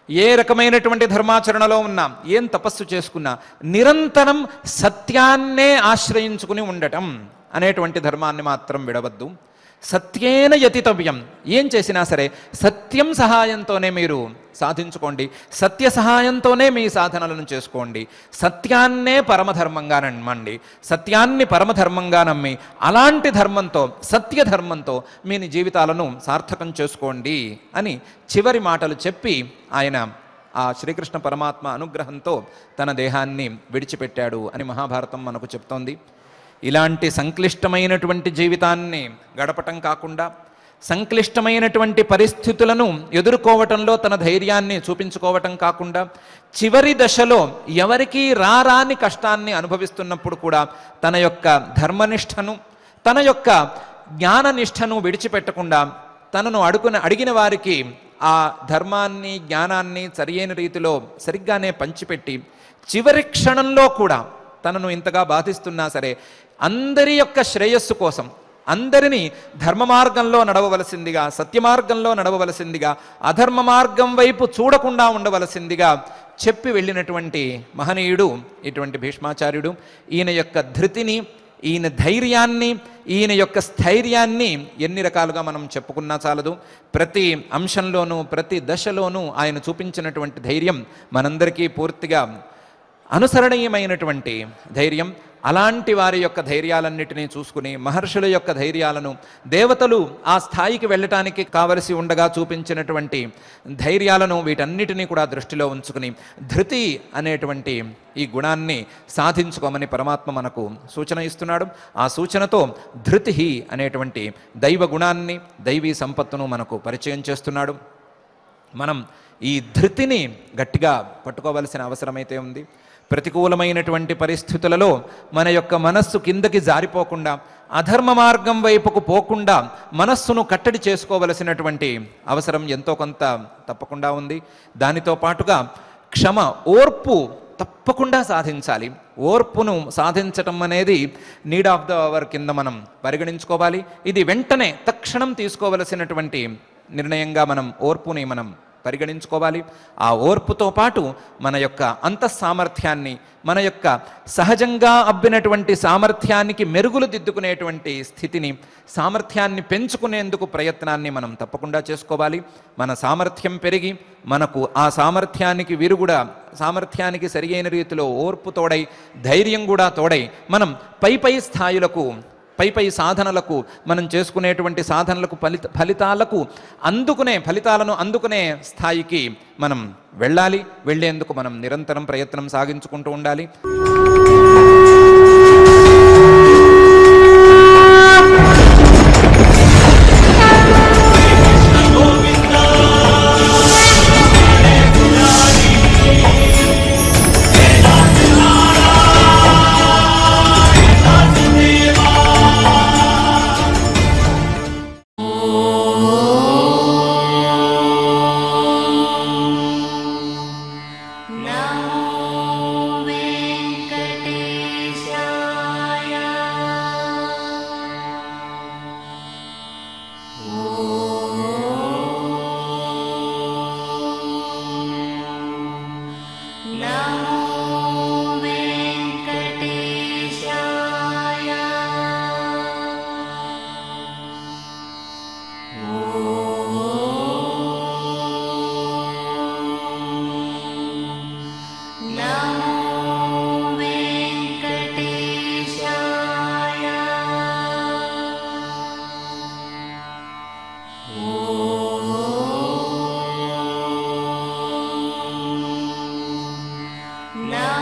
ఏ రకమైనటువంటి ధర్మాచరణలో ఉన్నా, ఏం తపస్సు చేసుకున్నా, నిరంతరం సత్యాన్నే ఆశ్రయించుకుని ఉండటం అనేటువంటి ధర్మాన్ని మాత్రం విడవద్దు. సత్యేన యతితవ్యం, ఏం చేసినా సరే సత్యం సహాయంతోనే మీరు సాధించుకోండి. సత్య సహాయంతోనే మీ సాధనలను చేసుకోండి. సత్యాన్నే పరమధర్మంగా నమ్మండి. సత్యాన్ని పరమధర్మంగా నమ్మి అలాంటి ధర్మంతో, సత్యధర్మంతో మీ జీవితాలను సార్థకం చేసుకోండి అని చివరి మాటలు చెప్పి ఆయన ఆ శ్రీకృష్ణ పరమాత్మ అనుగ్రహంతో తన దేహాన్ని విడిచిపెట్టాడు అని మహాభారతం మనకు చెప్తోంది. ఇలాంటి సంక్లిష్టమైనటువంటి జీవితాన్ని గడపటం కాకుండా, సంక్లిష్టమైనటువంటి పరిస్థితులను ఎదుర్కోవటంలో తన ధైర్యాన్ని చూపించుకోవటం కాకుండా, చివరి దశలో ఎవరికీ రారాని కష్టాన్ని అనుభవిస్తున్నప్పుడు కూడా తన యొక్క ధర్మనిష్టను, తన యొక్క జ్ఞాననిష్టను విడిచిపెట్టకుండా, తనను అడిగిన వారికి ఆ ధర్మాన్ని, జ్ఞానాన్ని సరియైన రీతిలో సరిగ్గానే పంచిపెట్టి, చివరి క్షణంలో కూడా తనను ఇంతగా బాధిస్తున్నా సరే అందరి యొక్క శ్రేయస్సు కోసం, అందరినీ ధర్మ మార్గంలో నడవవలసిందిగా, సత్య మార్గంలో నడవవలసిందిగా, అధర్మ మార్గం వైపు చూడకుండా ఉండవలసిందిగా చెప్పి వెళ్ళినటువంటి మహనీయుడు ఇటువంటి భీష్మాచార్యుడు. ఈయన యొక్క ధృతిని, ఈయన ధైర్యాన్ని, ఈయన యొక్క స్థైర్యాన్ని ఎన్ని రకాలుగా మనం చెప్పుకున్నా చాలదు. ప్రతి అంశంలోనూ, ప్రతి దశలోనూ ఆయన చూపించినటువంటి ధైర్యం మనందరికీ పూర్తిగా అనుసరణీయమైనటువంటి ధైర్యం. అలాంటి వారి యొక్క ధైర్యాలన్నిటినీ చూసుకుని, మహర్షుల యొక్క ధైర్యాలను, దేవతలు ఆ స్థాయికి వెళ్ళటానికి కావలసి ఉండగా చూపించినటువంటి ధైర్యాలను, వీటన్నిటినీ కూడా దృష్టిలో ఉంచుకుని ధృతి అనేటువంటి ఈ గుణాన్ని సాధించుకోమని పరమాత్మ మనకు సూచన ఇస్తున్నాడు. ఆ సూచనతో ధృతి అనేటువంటి దైవ గుణాన్ని, దైవీ సంపత్తును మనకు పరిచయం చేస్తున్నాడు. మనం ఈ ధృతిని గట్టిగా పట్టుకోవలసిన అవసరమైతే ఉంది. ప్రతికూలమైనటువంటి పరిస్థితులలో మన యొక్క మనస్సు కిందకి జారిపోకుండా, అధర్మ మార్గం వైపుకు పోకుండా మనస్సును కట్టడి చేసుకోవలసినటువంటి అవసరం ఎంతో కొంత తప్పకుండా ఉంది. దానితో పాటుగా క్షమ, ఓర్పు తప్పకుండా సాధించాలి. ఓర్పును సాధించటం అనేది నీడ్ ఆఫ్ ద అవర్ కింద మనం పరిగణించుకోవాలి. ఇది వెంటనే తక్షణం తీసుకోవలసినటువంటి నిర్ణయంగా మనం ఓర్పుని మనం పరిగణించుకోవాలి. ఆ ఓర్పుతో పాటు మన యొక్క అంతఃసామర్థ్యాన్ని, మన యొక్క సహజంగా అబ్బినటువంటి సామర్థ్యానికి మెరుగులు దిద్దుకునేటువంటి స్థితిని, సామర్థ్యాన్ని పెంచుకునేందుకు ప్రయత్నాన్ని మనం తప్పకుండా చేసుకోవాలి. మన సామర్థ్యం పెరిగి మనకు ఆ సామర్థ్యానికి విరుగుడ, సామర్థ్యానికి సరి అయిన రీతిలో ఓర్పు తోడై, ధైర్యం కూడా తోడై మనం పై స్థాయిలకు, పై సాధనలకు, మనం చేసుకునేటువంటి సాధనలకు ఫలితాలను అందుకునే స్థాయికి మనం వెళ్ళాలి. వెళ్ళేందుకు మనం నిరంతరం ప్రయత్నం సాగించుకుంటూ ఉండాలి. No.